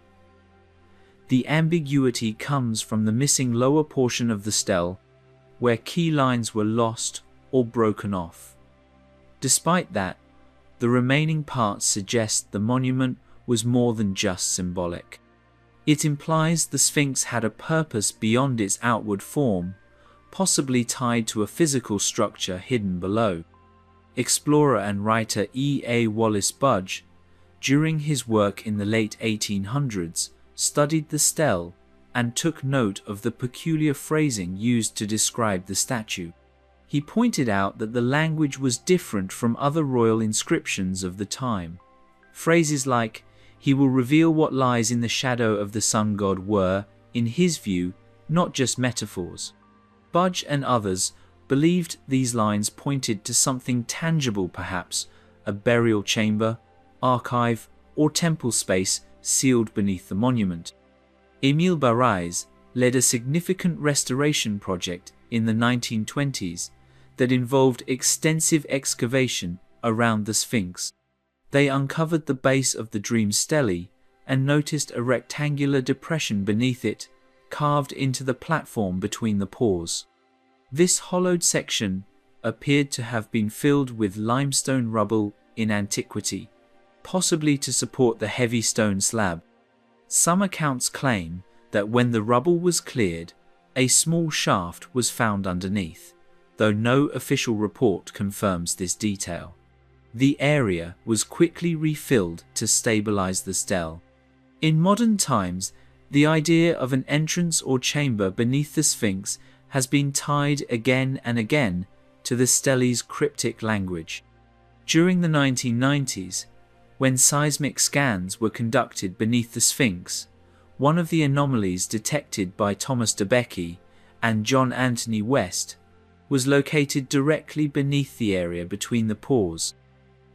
The ambiguity comes from the missing lower portion of the stele, where key lines were lost or broken off. Despite that, the remaining parts suggest the monument was more than just symbolic. It implies the Sphinx had a purpose beyond its outward form, possibly tied to a physical structure hidden below. Explorer and writer E. A. Wallace Budge, during his work in the late 1800s, studied the stele and took note of the peculiar phrasing used to describe the statue. He pointed out that the language was different from other royal inscriptions of the time. Phrases like, "He will reveal what lies in the shadow of the sun god" were, in his view, not just metaphors. Budge and others believed these lines pointed to something tangible, perhaps a burial chamber, archive, or temple space sealed beneath the monument. Émile Barrès led a significant restoration project in the 1920s that involved extensive excavation around the Sphinx. They uncovered the base of the dream stele and noticed a rectangular depression beneath it, carved into the platform between the paws. This hollowed section appeared to have been filled with limestone rubble in antiquity, possibly to support the heavy stone slab. Some accounts claim that when the rubble was cleared, a small shaft was found underneath, though no official report confirms this detail. The area was quickly refilled to stabilize the stele. In modern times, the idea of an entrance or chamber beneath the Sphinx has been tied again and again to the stele's cryptic language. During the 1990s, when seismic scans were conducted beneath the Sphinx, one of the anomalies detected by Thomas DeBakey and John Anthony West was located directly beneath the area between the paws.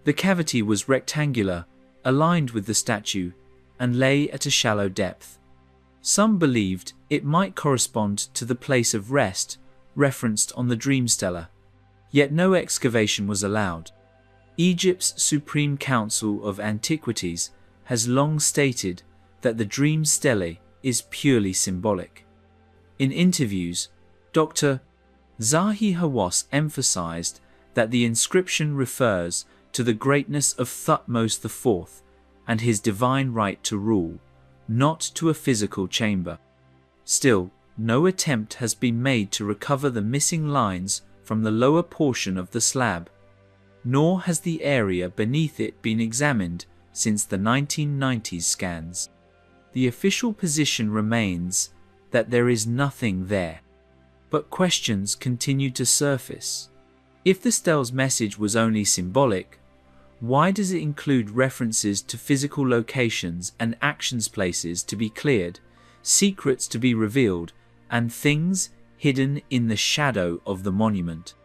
The cavity was rectangular, aligned with the statue, and lay at a shallow depth. Some believed it might correspond to the place of rest referenced on the dream stela, yet no excavation was allowed. Egypt's Supreme Council of Antiquities has long stated that the dream stele is purely symbolic. In interviews, Dr. Zahi Hawass emphasized that the inscription refers to the greatness of Thutmose IV and his divine right to rule, not to a physical chamber. Still, no attempt has been made to recover the missing lines from the lower portion of the slab, nor has the area beneath it been examined since the 1990s scans. The official position remains that there is nothing there, but questions continue to surface. If the stele's message was only symbolic, why does it include references to physical locations and actions, places to be cleared, secrets to be revealed, and things hidden in the shadow of the monument?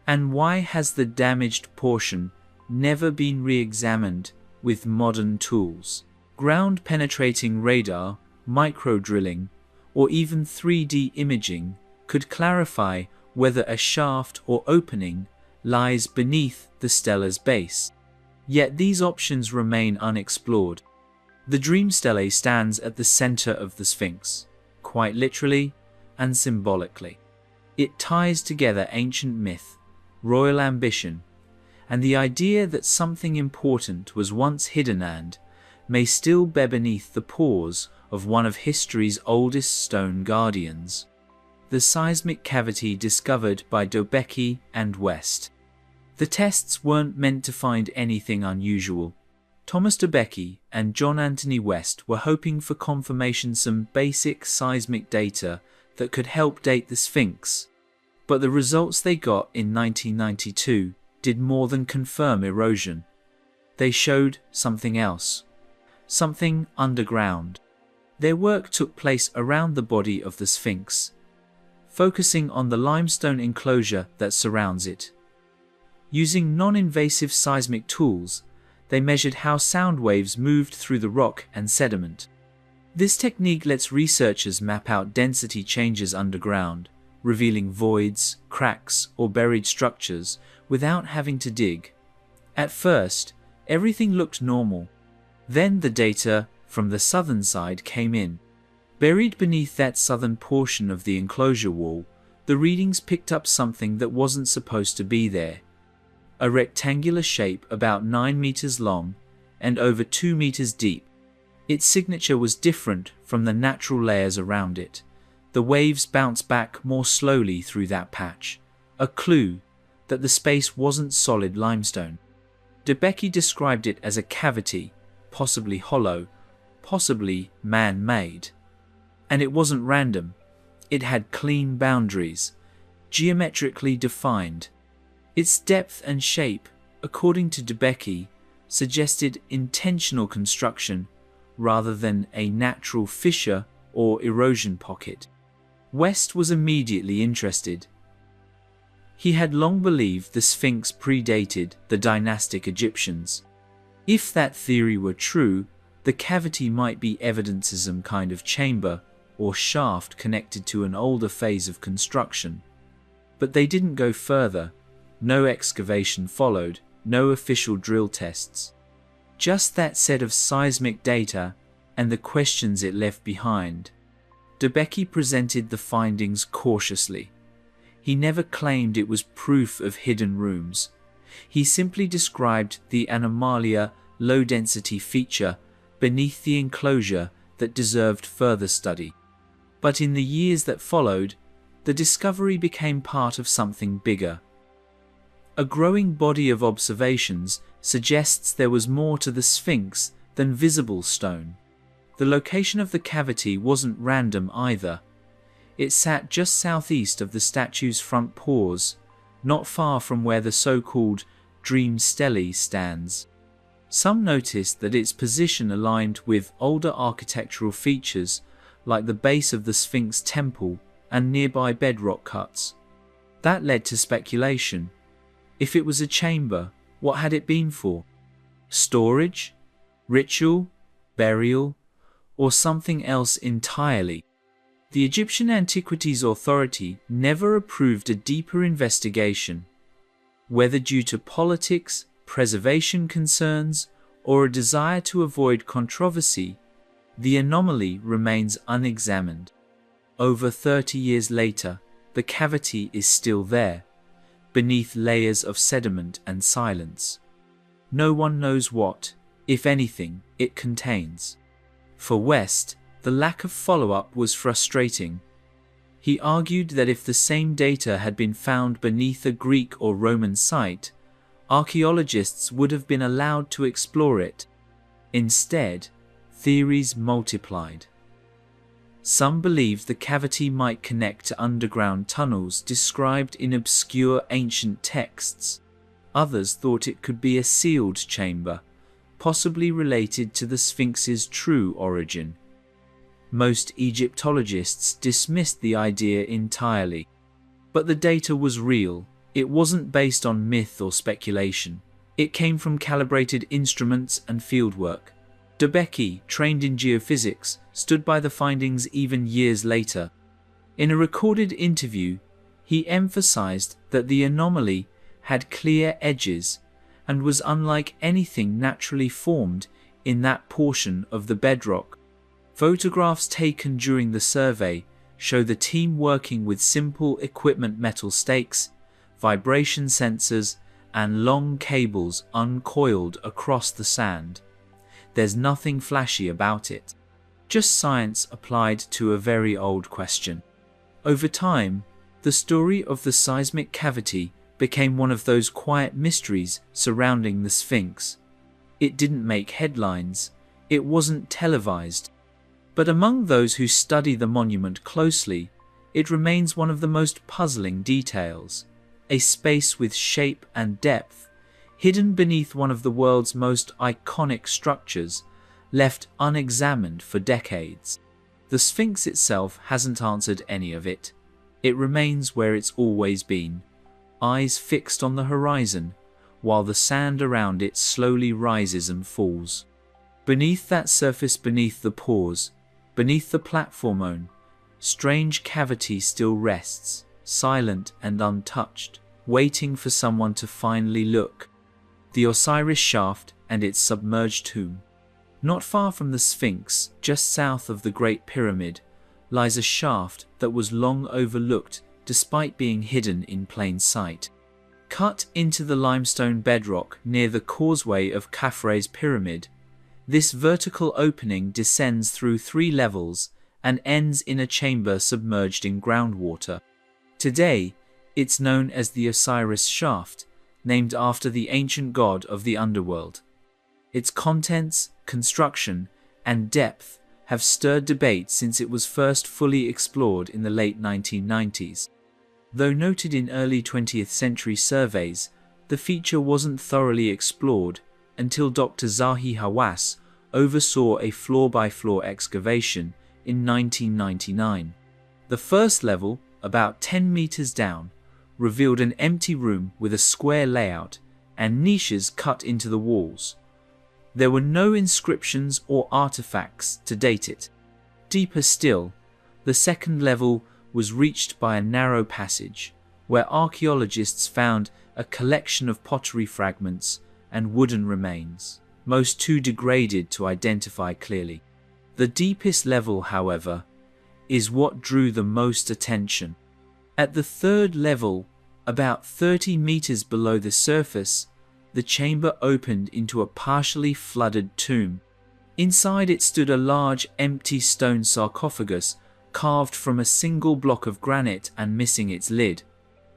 And why has the damaged portion never been re-examined with modern tools? Ground-penetrating radar, micro-drilling, or even 3D imaging could clarify whether a shaft or opening lies beneath the stela's base. Yet these options remain unexplored. The dream stele stands at the center of the Sphinx, quite literally and symbolically. It ties together ancient myth, royal ambition, and the idea that something important was once hidden and may still be beneath the paws of one of history's oldest stone guardians. The seismic cavity discovered by DeBakey and West. The tests weren't meant to find anything unusual. Thomas DeBakey and John Anthony West were hoping for confirmation, some basic seismic data that could help date the Sphinx. But the results they got in 1992 did more than confirm erosion. They showed something else, something underground. Their work took place around the body of the Sphinx, focusing on the limestone enclosure that surrounds it. Using non-invasive seismic tools, they measured how sound waves moved through the rock and sediment. This technique lets researchers map out density changes underground, revealing voids, cracks, or buried structures without having to dig. At first, everything looked normal. Then the data from the southern side came in. Buried beneath that southern portion of the enclosure wall, the readings picked up something that wasn't supposed to be there. A rectangular shape about 9 meters long and over 2 meters deep. Its signature was different from the natural layers around it. The waves bounced back more slowly through that patch, a clue that the space wasn't solid limestone. DeBakey described it as a cavity, possibly hollow, possibly man-made. And it wasn't random. It had clean boundaries. geometrically defined. Its depth and shape, according to Debicki, suggested intentional construction rather than a natural fissure or erosion pocket. West was immediately interested. He had long believed the Sphinx predated the dynastic Egyptians. If that theory were true, the cavity might be evidence of some kind of chamber or shaft connected to an older phase of construction. But they didn't go further. No excavation followed, no official drill tests. Just that set of seismic data and the questions it left behind. Debicki presented the findings cautiously. He never claimed it was proof of hidden rooms. He simply described the anomalia, low-density feature beneath the enclosure that deserved further study. But in the years that followed, the discovery became part of something bigger. A growing body of observations suggests there was more to the Sphinx than visible stone. The location of the cavity wasn't random either. It sat just southeast of the statue's front paws, not far from where the so-called dream stele stands. Some noticed that its position aligned with older architectural features like the base of the Sphinx temple and nearby bedrock cuts. That led to speculation. If it was a chamber, what had it been for? Storage? Ritual? Burial? Or something else entirely? The Egyptian Antiquities Authority never approved a deeper investigation. Whether due to politics, preservation concerns, or a desire to avoid controversy, the anomaly remains unexamined. Over 30 years later, the cavity is still there, beneath layers of sediment and silence. No one knows what, if anything, it contains. For West, the lack of follow-up was frustrating. He argued that if the same data had been found beneath a Greek or Roman site, archaeologists would have been allowed to explore it. Instead, theories multiplied. Some believed the cavity might connect to underground tunnels described in obscure ancient texts. Others thought it could be a sealed chamber, possibly related to the Sphinx's true origin. Most Egyptologists dismissed the idea entirely. But the data was real. It wasn't based on myth or speculation. It came from calibrated instruments and fieldwork. Debicki, trained in geophysics, stood by the findings even years later. In a recorded interview, he emphasized that the anomaly had clear edges and was unlike anything naturally formed in that portion of the bedrock. Photographs taken during the survey show the team working with simple equipment, metal stakes, vibration sensors, and long cables uncoiled across the sand. There's nothing flashy about it. Just science applied to a very old question. Over time, the story of the seismic cavity became one of those quiet mysteries surrounding the Sphinx. It didn't make headlines. It wasn't televised. But among those who study the monument closely, it remains one of the most puzzling details. A space with shape and depth, hidden beneath one of the world's most iconic structures, left unexamined for decades. The Sphinx itself hasn't answered any of it. It remains where it's always been, eyes fixed on the horizon, while the sand around it slowly rises and falls. Beneath that surface, beneath the paws, beneath the platform, strange cavity still rests, silent and untouched, waiting for someone to finally look. The Osiris shaft and its submerged tomb. Not far from the Sphinx, just south of the Great Pyramid, lies a shaft that was long overlooked despite being hidden in plain sight. Cut into the limestone bedrock near the causeway of Khafre's pyramid, this vertical opening descends through 3 levels and ends in a chamber submerged in groundwater. Today, it's known as the Osiris shaft, named after the ancient god of the underworld. Its contents, construction, and depth have stirred debate since it was first fully explored in the late 1990s. Though noted in early 20th century surveys, the feature wasn't thoroughly explored until Dr. Zahi Hawass oversaw a floor-by-floor excavation in 1999. The first level, about 10 meters down, revealed an empty room with a square layout and niches cut into the walls. There were no inscriptions or artifacts to date it. Deeper still, the second level was reached by a narrow passage, where archaeologists found a collection of pottery fragments and wooden remains, most too degraded to identify clearly. The deepest level, however, is what drew the most attention. At the third level, about 30 meters below the surface, the chamber opened into a partially flooded tomb. Inside it stood a large, empty stone sarcophagus carved from a single block of granite and missing its lid.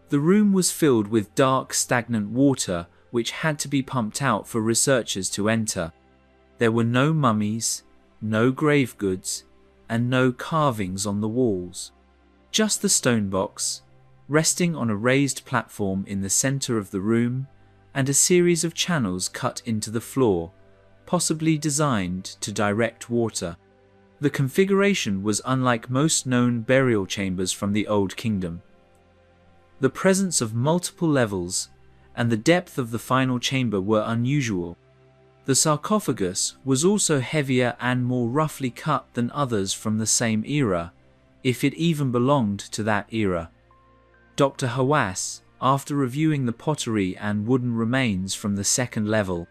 The room was filled with dark, stagnant water which had to be pumped out for researchers to enter. There were no mummies, no grave goods, and no carvings on the walls. Just the stone box, resting on a raised platform in the center of the room, and a series of channels cut into the floor, possibly designed to direct water. The configuration was unlike most known burial chambers from the Old Kingdom. The presence of multiple levels and the depth of the final chamber were unusual. The sarcophagus was also heavier and more roughly cut than others from the same era, if it even belonged to that era. Dr. Hawass, after reviewing the pottery and wooden remains from the second level,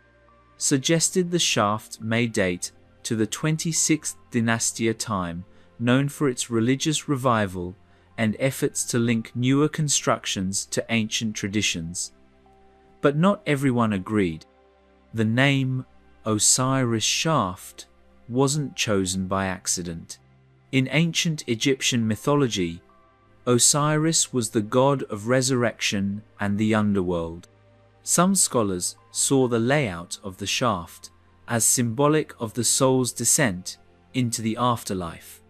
suggested the shaft may date to the 26th dynasty time, known for its religious revival and efforts to link newer constructions to ancient traditions. But not everyone agreed. The name Osiris Shaft wasn't chosen by accident. In ancient Egyptian mythology, Osiris was the god of resurrection and the underworld. Some scholars saw the layout of the shaft as symbolic of the soul's descent into the afterlife.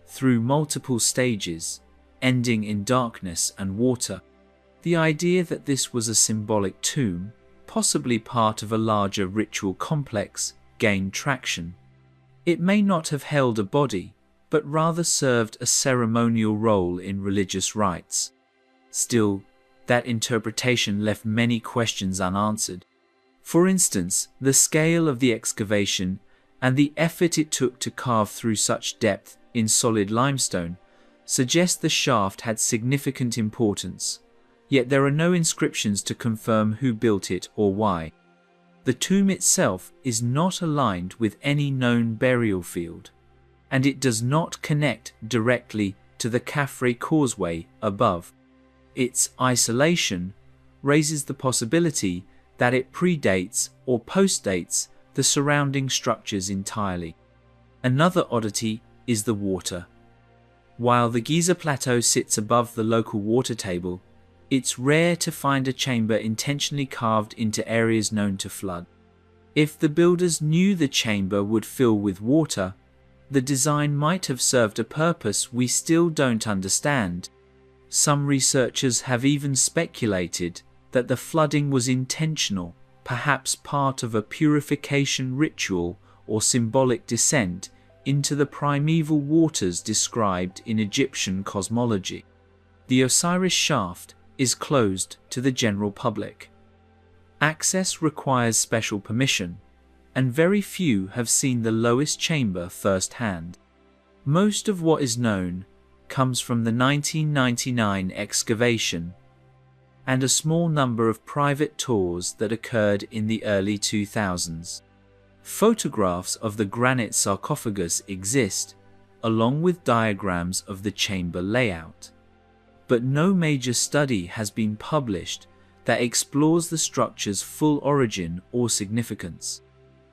Through multiple stages, ending in darkness and water, the idea that this was a symbolic tomb, possibly part of a larger ritual complex, gained traction. It may not have held a body, but rather served a ceremonial role in religious rites. Still, that interpretation left many questions unanswered. For instance, the scale of the excavation and the effort it took to carve through such depth in solid limestone suggest the shaft had significant importance, yet there are no inscriptions to confirm who built it or why. The tomb itself is not aligned with any known burial field, and it does not connect directly to the Khafre causeway above. Its isolation raises the possibility that it predates or postdates the surrounding structures entirely. Another oddity is the water. While the Giza Plateau sits above the local water table, it's rare to find a chamber intentionally carved into areas known to flood. If the builders knew the chamber would fill with water, the design might have served a purpose we still don't understand. Some researchers have even speculated that the flooding was intentional, perhaps part of a purification ritual or symbolic descent into the primeval waters described in Egyptian cosmology. The Osiris shaft is closed to the general public. Access requires special permission, and very few have seen the lowest chamber firsthand. Most of what is known comes from the 1999 excavation, and a small number of private tours that occurred in the early 2000s. Photographs of the granite sarcophagus exist, along with diagrams of the chamber layout. But no major study has been published that explores the structure's full origin or significance.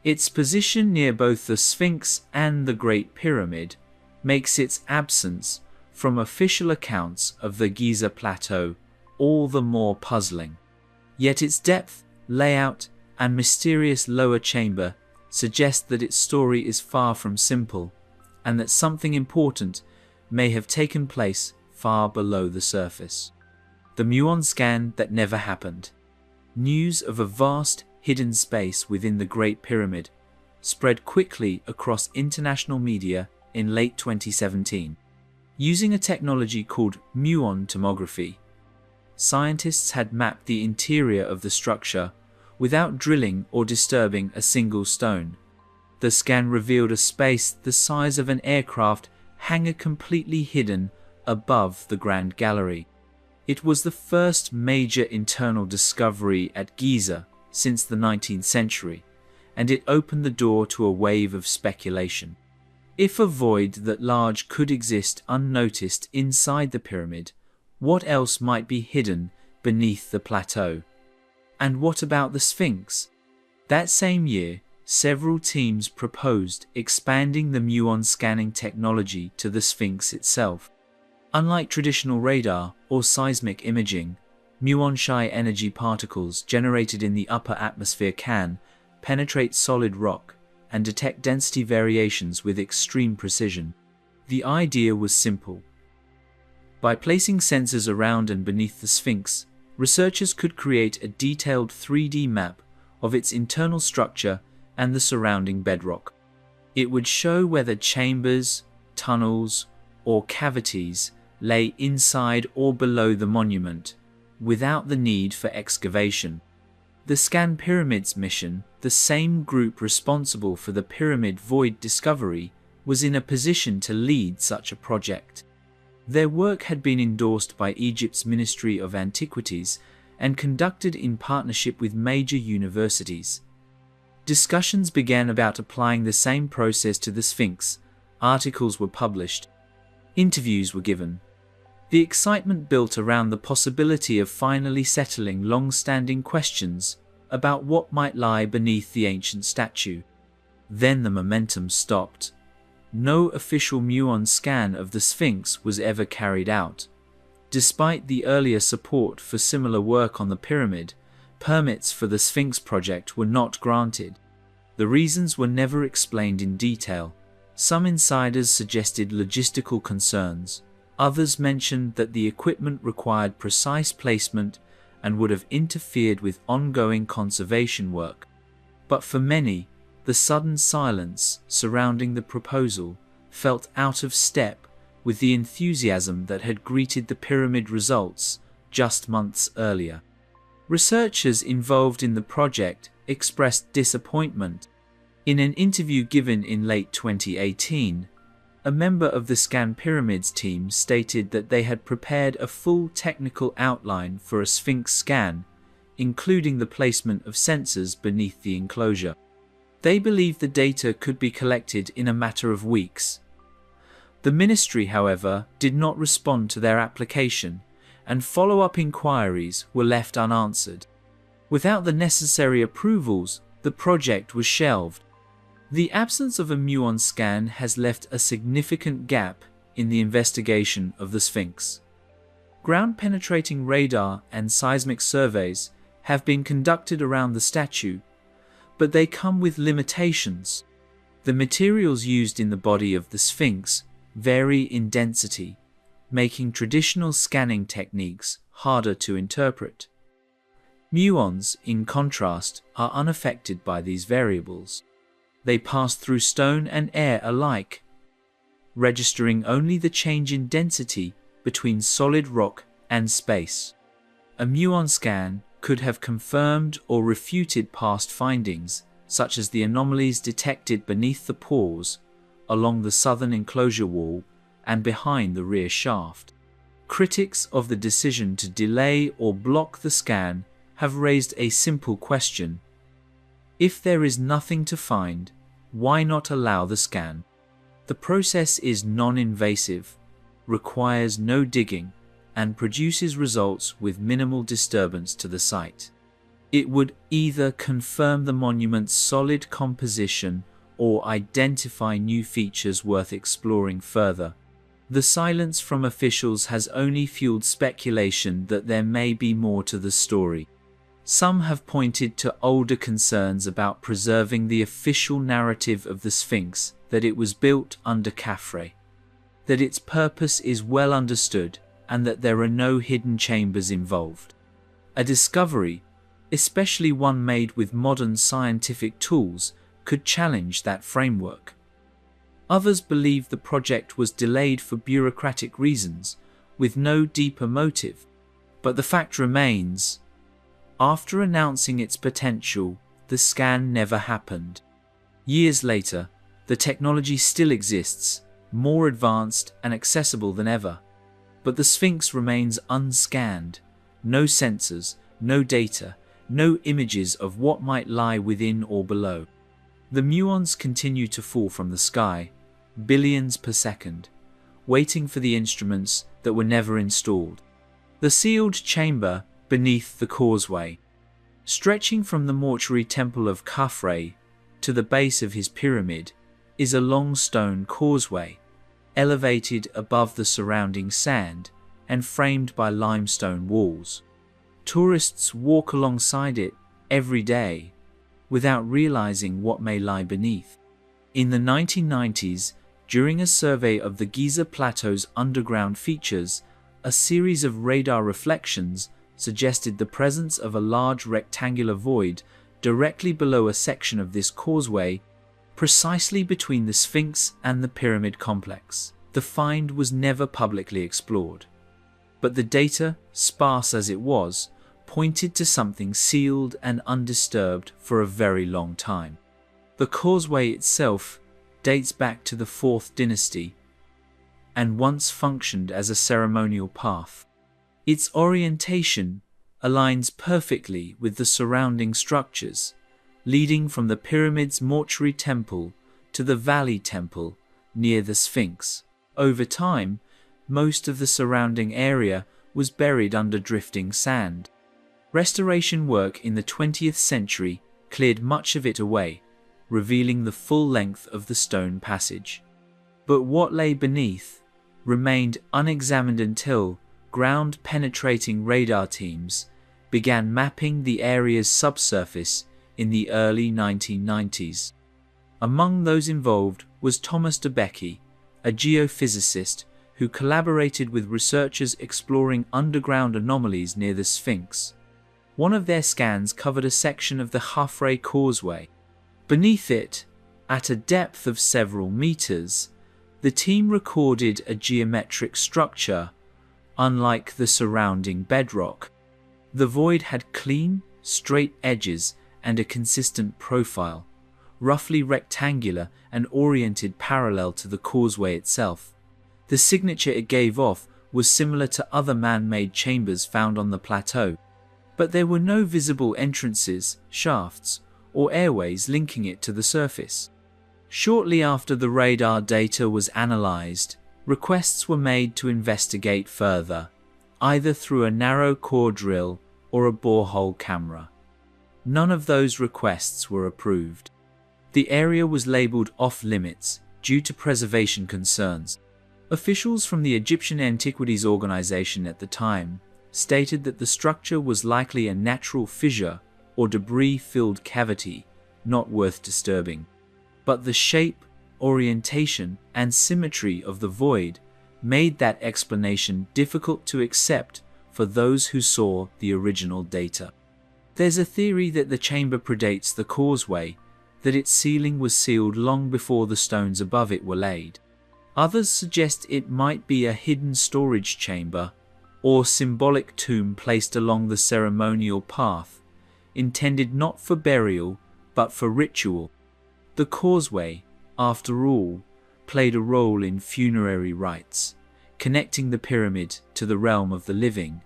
Its position near both the Sphinx and the Great Pyramid makes its absence from official accounts of the Giza Plateau all the more puzzling. Yet its depth, layout, and mysterious lower chamber suggest that its story is far from simple, and that something important may have taken place far below the surface. The muon scan that never happened. News of a vast, hidden space within the Great Pyramid spread quickly across international media in late 2017. Using a technology called muon tomography, scientists had mapped the interior of the structure without drilling or disturbing a single stone. The scan revealed a space the size of an aircraft hangar completely hidden above the Grand Gallery. It was the first major internal discovery at Giza since the 19th century, and it opened the door to a wave of speculation. If a void that large could exist unnoticed inside the pyramid, what else might be hidden beneath the plateau? And what about the Sphinx? That same year, several teams proposed expanding the muon scanning technology to the Sphinx itself. Unlike traditional radar or seismic imaging, muon-shy energy particles generated in the upper atmosphere can penetrate solid rock and detect density variations with extreme precision. The idea was simple. By placing sensors around and beneath the Sphinx, researchers could create a detailed 3D map of its internal structure and the surrounding bedrock. It would show whether chambers, tunnels, or cavities lay inside or below the monument, without the need for excavation. The Scan Pyramids mission, the same group responsible for the pyramid void discovery, was in a position to lead such a project. Their work had been endorsed by Egypt's Ministry of Antiquities and conducted in partnership with major universities. Discussions began about applying the same process to the Sphinx. Articles were published. Interviews were given. The excitement built around the possibility of finally settling long-standing questions about what might lie beneath the ancient statue. Then the momentum stopped. No official muon scan of the Sphinx was ever carried out. Despite the earlier support for similar work on the pyramid, permits for the Sphinx project were not granted. The reasons were never explained in detail. Some insiders suggested logistical concerns. Others mentioned that the equipment required precise placement and would have interfered with ongoing conservation work. But for many, the sudden silence surrounding the proposal felt out of step with the enthusiasm that had greeted the pyramid results just months earlier. Researchers involved in the project expressed disappointment. In an interview given in late 2018, a member of the Scan Pyramids team stated that they had prepared a full technical outline for a Sphinx scan, including the placement of sensors beneath the enclosure. They believed the data could be collected in a matter of weeks. The ministry, however, did not respond to their application, and follow-up inquiries were left unanswered. Without the necessary approvals, the project was shelved. The absence of a muon scan has left a significant gap in the investigation of the Sphinx. Ground-penetrating radar and seismic surveys have been conducted around the statue, but they come with limitations. The materials used in the body of the Sphinx vary in density, making traditional scanning techniques harder to interpret. Muons, in contrast, are unaffected by these variables. They pass through stone and air alike, registering only the change in density between solid rock and space. A muon scan could have confirmed or refuted past findings, such as the anomalies detected beneath the paws, along the southern enclosure wall, and behind the rear shaft. Critics of the decision to delay or block the scan have raised a simple question. If there is nothing to find, why not allow the scan? The process is non-invasive, requires no digging, and produces results with minimal disturbance to the site. It would either confirm the monument's solid composition or identify new features worth exploring further. The silence from officials has only fueled speculation that there may be more to the story. Some have pointed to older concerns about preserving the official narrative of the Sphinx, that it was built under Khafre, that its purpose is well understood, and that there are no hidden chambers involved. A discovery, especially one made with modern scientific tools, could challenge that framework. Others believe the project was delayed for bureaucratic reasons, with no deeper motive. But the fact remains, after announcing its potential, the scan never happened. Years later, the technology still exists, more advanced and accessible than ever. But the Sphinx remains unscanned. No sensors, no data, no images of what might lie within or below. The muons continue to fall from the sky, billions per second, waiting for the instruments that were never installed. The sealed chamber beneath the causeway, stretching from the mortuary temple of Khafre to the base of his pyramid, is a long stone causeway, elevated above the surrounding sand and framed by limestone walls. Tourists walk alongside it every day without realizing what may lie beneath. In the 1990s, during a survey of the Giza Plateau's underground features, a series of radar reflections suggested the presence of a large rectangular void directly below a section of this causeway, precisely between the Sphinx and the pyramid complex. The find was never publicly explored, but the data, sparse as it was, pointed to something sealed and undisturbed for a very long time. The causeway itself dates back to the 4th dynasty and once functioned as a ceremonial path. Its orientation aligns perfectly with the surrounding structures, leading from the pyramid's mortuary temple to the valley temple near the Sphinx. Over time, most of the surrounding area was buried under drifting sand. Restoration work in the 20th century cleared much of it away, revealing the full length of the stone passage. But what lay beneath remained unexamined until ground-penetrating radar teams began mapping the area's subsurface in the early 1990s. Among those involved was Thomas de Becky, a geophysicist who collaborated with researchers exploring underground anomalies near the Sphinx. One of their scans covered a section of the Khafre Causeway. Beneath it, at a depth of several meters, the team recorded a geometric structure, unlike the surrounding bedrock. The void had clean, straight edges and a consistent profile, roughly rectangular and oriented parallel to the causeway itself. The signature it gave off was similar to other man-made chambers found on the plateau, but there were no visible entrances, shafts, or airways linking it to the surface. Shortly after the radar data was analyzed, requests were made to investigate further, either through a narrow core drill or a borehole camera. None of those requests were approved. The area was labeled off-limits due to preservation concerns. Officials from the Egyptian Antiquities Organization at the time stated that the structure was likely a natural fissure or debris-filled cavity, not worth disturbing. But the shape, orientation, and symmetry of the void made that explanation difficult to accept for those who saw the original data. There's a theory that the chamber predates the causeway, that its ceiling was sealed long before the stones above it were laid. Others suggest it might be a hidden storage chamber or symbolic tomb placed along the ceremonial path, intended not for burial but for ritual. The causeway, after all, played a role in funerary rites, connecting the pyramid to the realm of the living.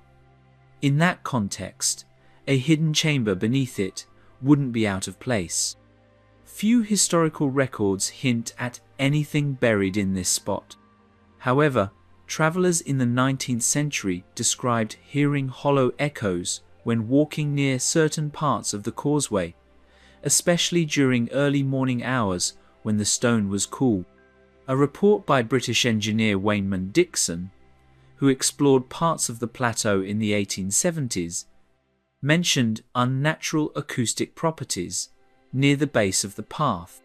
In that context, a hidden chamber beneath it wouldn't be out of place. Few historical records hint at anything buried in this spot. However, travelers in the 19th century described hearing hollow echoes when walking near certain parts of the causeway, especially during early morning hours when the stone was cool. A report by British engineer Wayman Dixon, who explored parts of the plateau in the 1870s, mentioned unnatural acoustic properties near the base of the path.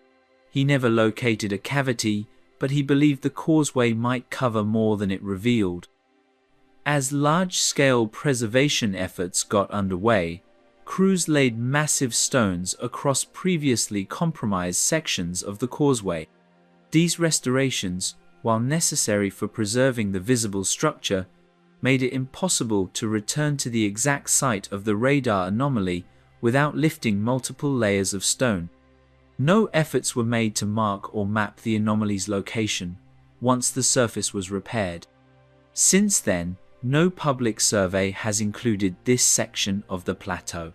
He never located a cavity, but he believed the causeway might cover more than it revealed. As large-scale preservation efforts got underway, crews laid massive stones across previously compromised sections of the causeway. These restorations, while necessary for preserving the visible structure, made it impossible to return to the exact site of the radar anomaly without lifting multiple layers of stone. No efforts were made to mark or map the anomaly's location once the surface was repaired. Since then, no public survey has included this section of the plateau.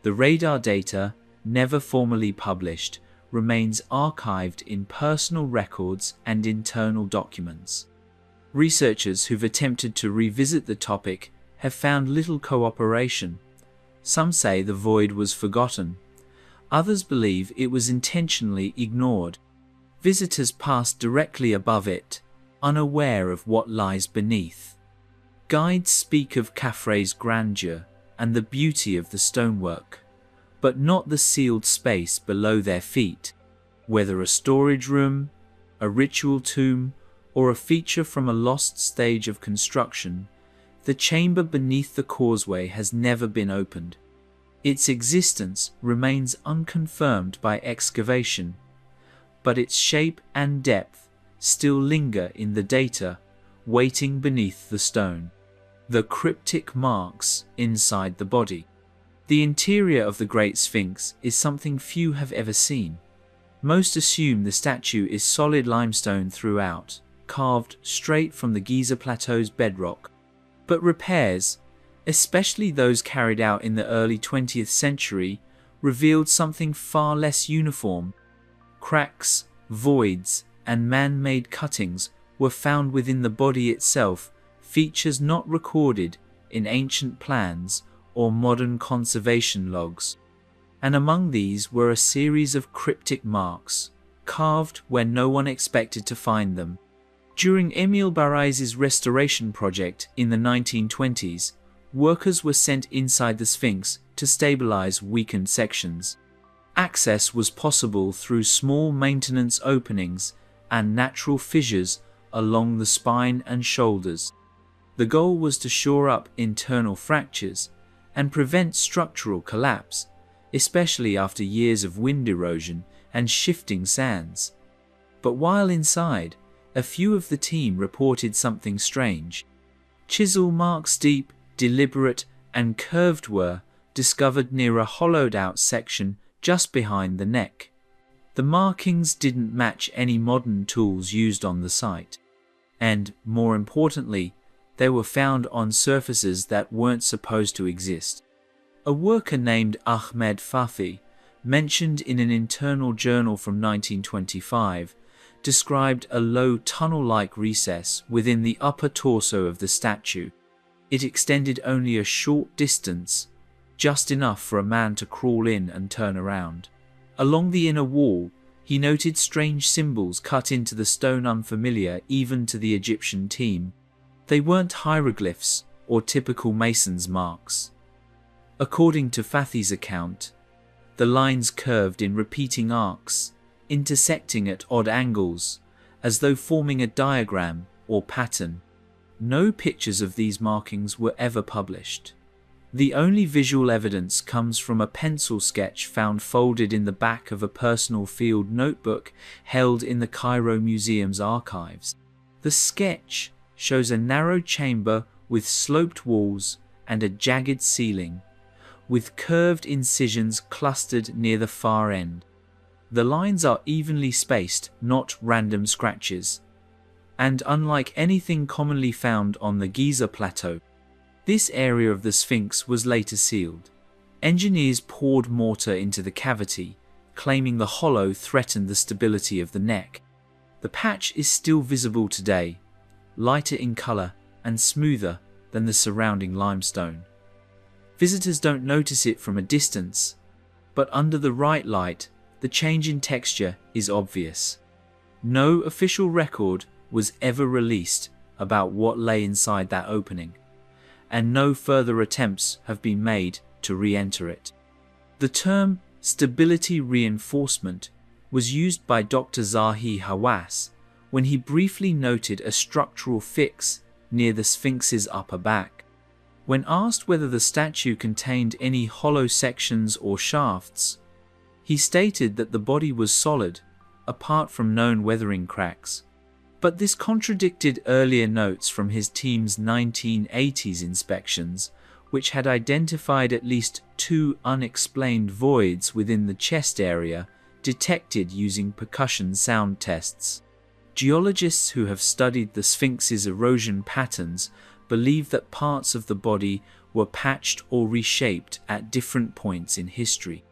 The radar data, never formally published, remains archived in personal records and internal documents. Researchers who've attempted to revisit the topic have found little cooperation. Some say the void was forgotten. Others believe it was intentionally ignored. Visitors pass directly above it, unaware of what lies beneath. Guides speak of Khafre's grandeur and the beauty of the stonework, but not the sealed space below their feet. Whether a storage room, a ritual tomb, or a feature from a lost stage of construction, the chamber beneath the causeway has never been opened. Its existence remains unconfirmed by excavation, but its shape and depth still linger in the data, waiting beneath the stone. The cryptic marks inside the body. The interior of the Great Sphinx is something few have ever seen. Most assume the statue is solid limestone throughout, carved straight from the Giza Plateau's bedrock. But repairs, especially those carried out in the early 20th century, revealed something far less uniform. Cracks, voids, and man-made cuttings were found within the body itself, features not recorded in ancient plans or modern conservation logs. And among these were a series of cryptic marks, carved where no one expected to find them. During Emile Barrais's restoration project in the 1920s, workers were sent inside the Sphinx to stabilize weakened sections. Access was possible through small maintenance openings and natural fissures along the spine and shoulders. The goal was to shore up internal fractures and prevent structural collapse, especially after years of wind erosion and shifting sands. But while inside, a few of the team reported something strange. Chisel marks, deep, deliberate, and curved, were discovered near a hollowed-out section just behind the neck. The markings didn't match any modern tools used on the site. And, more importantly, they were found on surfaces that weren't supposed to exist. A worker named Ahmed Fafi, mentioned in an internal journal from 1925, described a low tunnel-like recess within the upper torso of the statue. It extended only a short distance, just enough for a man to crawl in and turn around. Along the inner wall, he noted strange symbols cut into the stone, unfamiliar even to the Egyptian team. They weren't hieroglyphs or typical mason's marks. According to Fathi's account, the lines curved in repeating arcs, intersecting at odd angles, as though forming a diagram or pattern. No pictures of these markings were ever published. The only visual evidence comes from a pencil sketch found folded in the back of a personal field notebook held in the Cairo Museum's archives. The sketch shows a narrow chamber with sloped walls and a jagged ceiling, with curved incisions clustered near the far end. The lines are evenly spaced, not random scratches. And unlike anything commonly found on the Giza Plateau, this area of the Sphinx was later sealed. Engineers poured mortar into the cavity, claiming the hollow threatened the stability of the neck. The patch is still visible today, lighter in color and smoother than the surrounding limestone. Visitors don't notice it from a distance, but under the right light, the change in texture is obvious. No official record was ever released about what lay inside that opening, and no further attempts have been made to re-enter it. The term stability reinforcement was used by Dr. Zahi Hawass when he briefly noted a structural fix near the Sphinx's upper back. When asked whether the statue contained any hollow sections or shafts, he stated that the body was solid, apart from known weathering cracks. But this contradicted earlier notes from his team's 1980s inspections, which had identified at least 2 unexplained voids within the chest area detected using percussion sound tests. Geologists who have studied the Sphinx's erosion patterns believe that parts of the body were patched or reshaped at different points in history.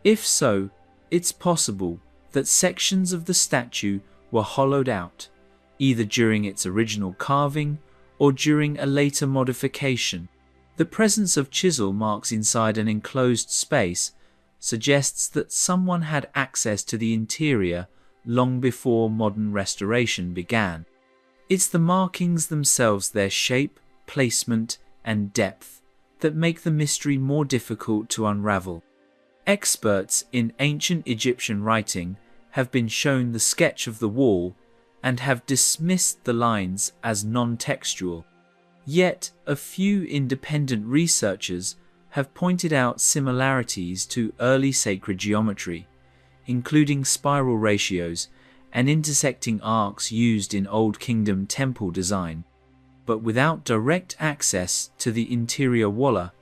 If so, it's possible that sections of the statue were hollowed out, either during its original carving or during a later modification. The presence of chisel marks inside an enclosed space suggests that someone had access to the interior long before modern restoration began. It's the markings themselves, their shape, placement, and depth, that make the mystery more difficult to unravel. Experts in ancient Egyptian writing have been shown the sketch of the wall and have dismissed the lines as non-textual. Yet, a few independent researchers have pointed out similarities to early sacred geometry, including spiral ratios and intersecting arcs used in Old Kingdom temple design. But without direct access to the interior walla,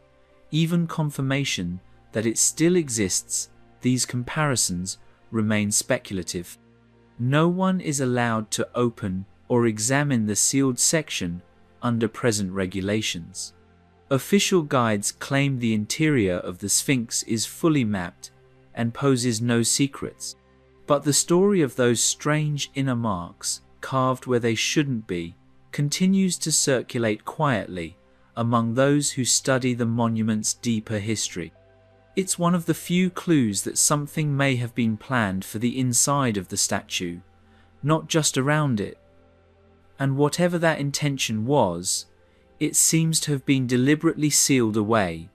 even confirmation that it still exists, these comparisons remain speculative. No one is allowed to open or examine the sealed section under present regulations. Official guides claim the interior of the Sphinx is fully mapped and poses no secrets. But the story of those strange inner marks, carved where they shouldn't be, continues to circulate quietly among those who study the monument's deeper history. It's one of the few clues that something may have been planned for the inside of the statue, not just around it. And whatever that intention was, it seems to have been deliberately sealed away,